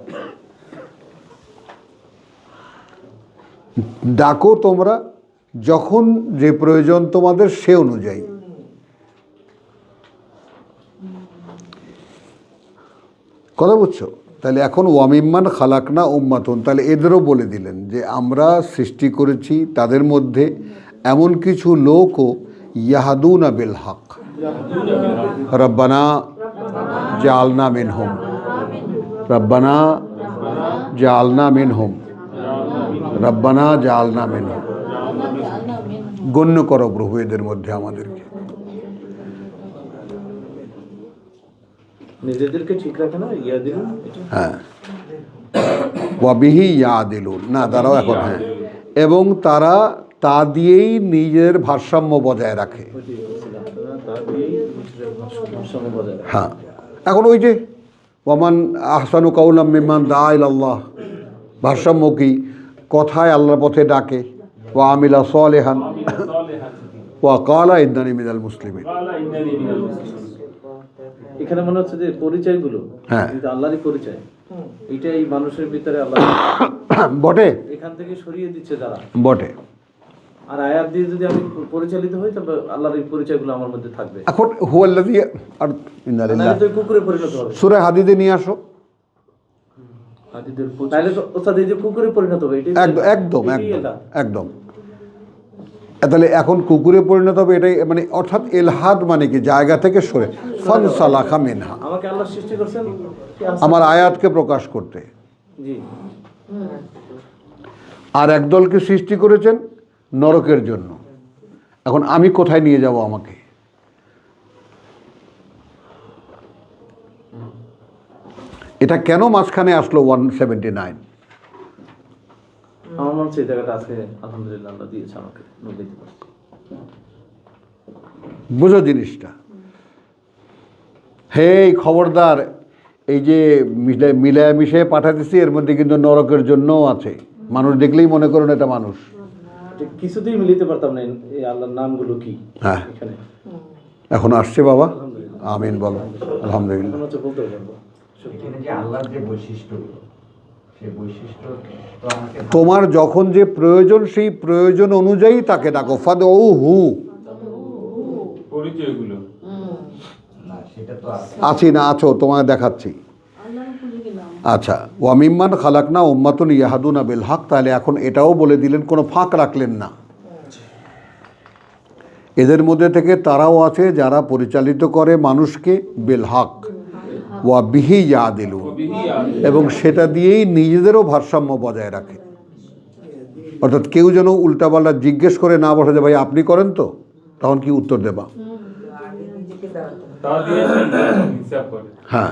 ডাকো তোমরা যখন যে প্রয়োজন তোমাদের সে অনুযায়ী। কথা বুঝছো? তাহলে এখন ওয়ামিম্মান খালাকনা উম্মাতুন, তাহলে এদেরও বলে দিলেন যে আমরা সৃষ্টি করেছি তাদের মধ্যে এমন কিছু লোকও ইয়াহাদুনা বিল হক। রব্বানা জাআলনা মিনহুম, রব্বানা জাআলনা মিনহুম, রব্বানা জাআলনা মিনহুম। গণ্য করো প্রভু এদের মধ্যে আমাদেরকে। নিজেদেরকে ঠিক রাখে না, ইয়া দিলুন। হ্যাঁ, ওয়াবিহি ইয়াদিলুন, না দাঁড়াও এখন, হ্যাঁ, এবং তারা তা দিয়েই নিজের ভারসাম্য বজায় রাখে। হ্যাঁ, এখন ওই যে ওয়ামান আহসানু কাওলাম মিম্মান দাআ ইলাল্লাহ, ভারসাম্য কি? কথায় আল্লাহর পথে ডাকে, ওয়া আমিলা সালিহান ওয়া ক্বালা ইন্নানি মিনাল মুসলিমিন। এখানে মনে হচ্ছে যে পরিচয়গুলো, হ্যাঁ, আল্লাহরই পরিচয়, এটাই মানুষের ভিতরে আল্লাহ বটে, এখান থেকে সরিয়ে দিচ্ছে যারা, বটে। আর আয়াত দিয়ে যদি আমি পরিচালিত হই তবে আল্লাহর এই পরিচয়গুলো আমার মধ্যে থাকবে। এখন হুয়াল্লাযী আর ইন্না লিল্লাহ, তো কুকুরে পরিণত হবে। সূরা হাদীদে নিয়ে আসো, হাদিদের তাহলে তো ওস্তাদ এই যে কুকুরে পরিণত হবে এটাই একদম একদম। তাহলে এখন কুকুরে পরিণত হবে, এটাই মানে অর্থাৎ এলহাদ মানে কি জায়গা থেকে সরে ফানসালাখা মিনহা, আমাকে আল্লাহ সৃষ্টি করছেন আমার আয়াতকে প্রকাশ করতে। জি আর একদলকে সৃষ্টি করেছেন নরকের জন্য। এখন আমি কোথায় নিয়ে যাব আমাকে? এটা কেন মাঝখানে আসলো 179? আমার মনে হচ্ছে এই জায়গাটা আজকে আলহামদুলিল্লাহ আল্লাহ দিয়েছে আমাকে দিতে পারছি। বুঝো জিনিসটা। হে খবরদার, এই যে মিলায় মিশিয়ে পাঠাতেছি এর মধ্যে কিন্তু নরকের জন্যও আছে। মানুষ দেখলেই মনে করুন এটা মানুষ। কিছুতেই মিলিতে পারতাম না এই আল্লাহর নামগুলো কি। হ্যাঁ এখানে এখন আসছে বাবা, আমিন বলো, আলহামদুলিল্লাহ। মনে হচ্ছে বলতে পারবো এখানে যে আল্লাহর যে বৈশিষ্ট্যগুলো, সেই বৈশিষ্ট্য তো আমাকে তোমার যখন যে প্রয়োজন সেই প্রয়োজন অনুযায়ী তাকে ডাকো। ফাদউহু, পরিচয়গুলো না, সেটা তো আছে। আছি না আছো তোমায় দেখাচ্ছি। আল্লাহর উপযোগী নাম। আচ্ছা, ওয়ামিম্মান খালাকনা উম্মাতুন ইয়াহাদুনা বিল হক, তাহলে এখন এটাও বলে দিলেন, কোনো ফাঁক রাখলেন না। এদের মধ্যে থেকে তারাও আছে যারা পরিচালিত করে মানুষকে বিল হক ওয়া বিহি ইয়াদিলু, এবং সেটা দিয়েই নিজেদেরও ভারসাম্য বজায় রাখে। অর্থাৎ কেউ যেন উল্টাপাল্টা জিজ্ঞেস করে না বসে যে ভাই আপনি করেন তো, তখন কি উত্তর দেবা? তা দিয়ে হিসাব করে। হ্যাঁ,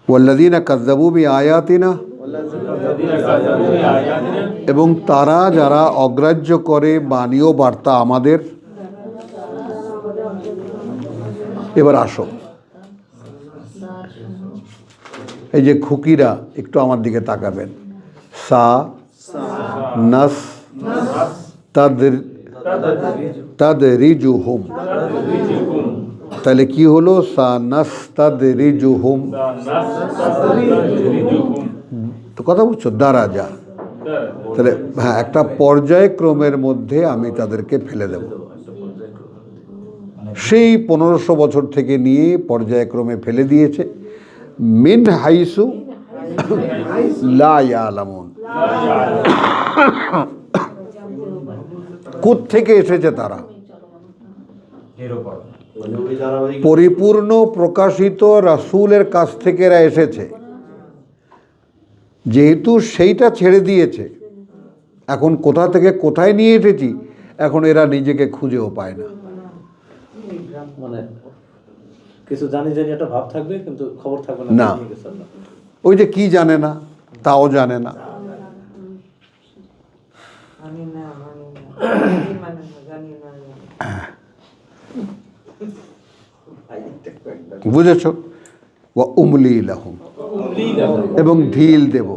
ওয়াল্লাযীনা কাযযাবু বিআয়াতিনা, এবং তারা যারা অগ্রাহ্য করে বাণী ও বার্তা আমাদের। এবার আসো, এই যে খুকিরা একটু আমার দিকে তাকাবেন। সা নাস তাদরিজুহুম, তাহলে কি হলো? সা নাস তাদরিজুহুম, তো কথা বুঝছো? দারাজা, তাহলে হ্যাঁ একটা পর্যায়ক্রমের মধ্যে আমি তাদেরকে ফেলে দেব। সেই 1500 বছর থেকে নিয়ে পর্যায়ক্রমে ফেলে দিয়েছে। মিন হাইসু লা ইয়ালামুন, কোত্থেকে এসেছে তারা? এর উপর পরিপূর্ণ প্রকাশিত রাসূলের কাছ থেকে এরা এসেছে। যেহেতু সেইটা ছেড়ে দিয়েছে, এখন কোথা থেকে কোথায় নিয়ে এসেছি এখন এরা নিজেকে খুঁজেও পায় না। মানে কিছু জানি একটা ভাব থাকবে কিন্তু খবর থাকবে না। না। নিয়ে গেছে আল্লাহ। ওই যে কি জানে না, তাও জানে না। বুঝেছ? ওয়া উমলি লাহুম, এবং ঢিল দেব।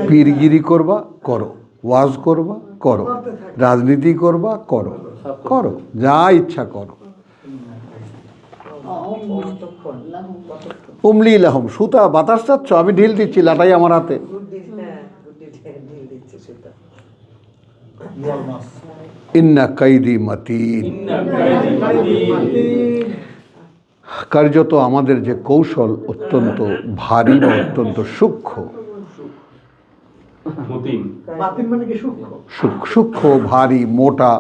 পীরগিরি করবা করো, ওয়াজ করবা করো, রাজনীতি করবা করো, করো যা ইচ্ছা করো। উমলি লাহুম, সুতা বাতাস চাচ্ছ, আমি ঢিল দিচ্ছি, লাটাই আমার হাতে। ইন্না কাইদি মাতিন, কার্যত আমাদের যে কৌশল অত্যন্ত ভারী বা অত্যন্ত সূক্ষ্ম। মতিন বাতিল মানে কি সূক্ষ্ম? সূক্ষ্ম, ভারী, মোটা।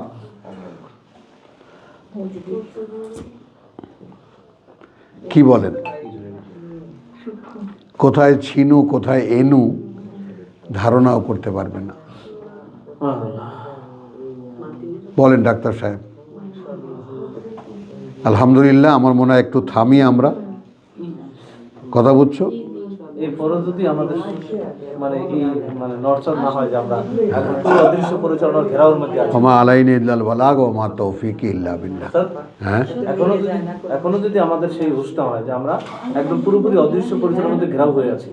কি বলেন? কোথায় ছিনু কোথায় এনু ধারণাও করতে পারবে না। বলেন ডাক্তার সাহেব। আলহামদুলিল্লাহ, আমার মনে হয় একটু থামি আমরা, কথা বুঝছো? এরপরও যদি আমাদের মানে এই মানে নড়চড় না হয় যে আমরা এখন পুরো অদৃশ্য পরিচালনার ঘেরাওয়ের মধ্যে আছি। ওমা আলাইনা ইল্লাল বালাগ ওয়া মা তৌফিকি ইল্লা বিল্লাহ। হ্যাঁ, এখনো যদি আমাদের সেই হুঁশটা হয় যে আমরা একদম পুরোপুরি অদৃশ্য পরিচালনার মধ্যে ঘেরাও হয়ে আছি।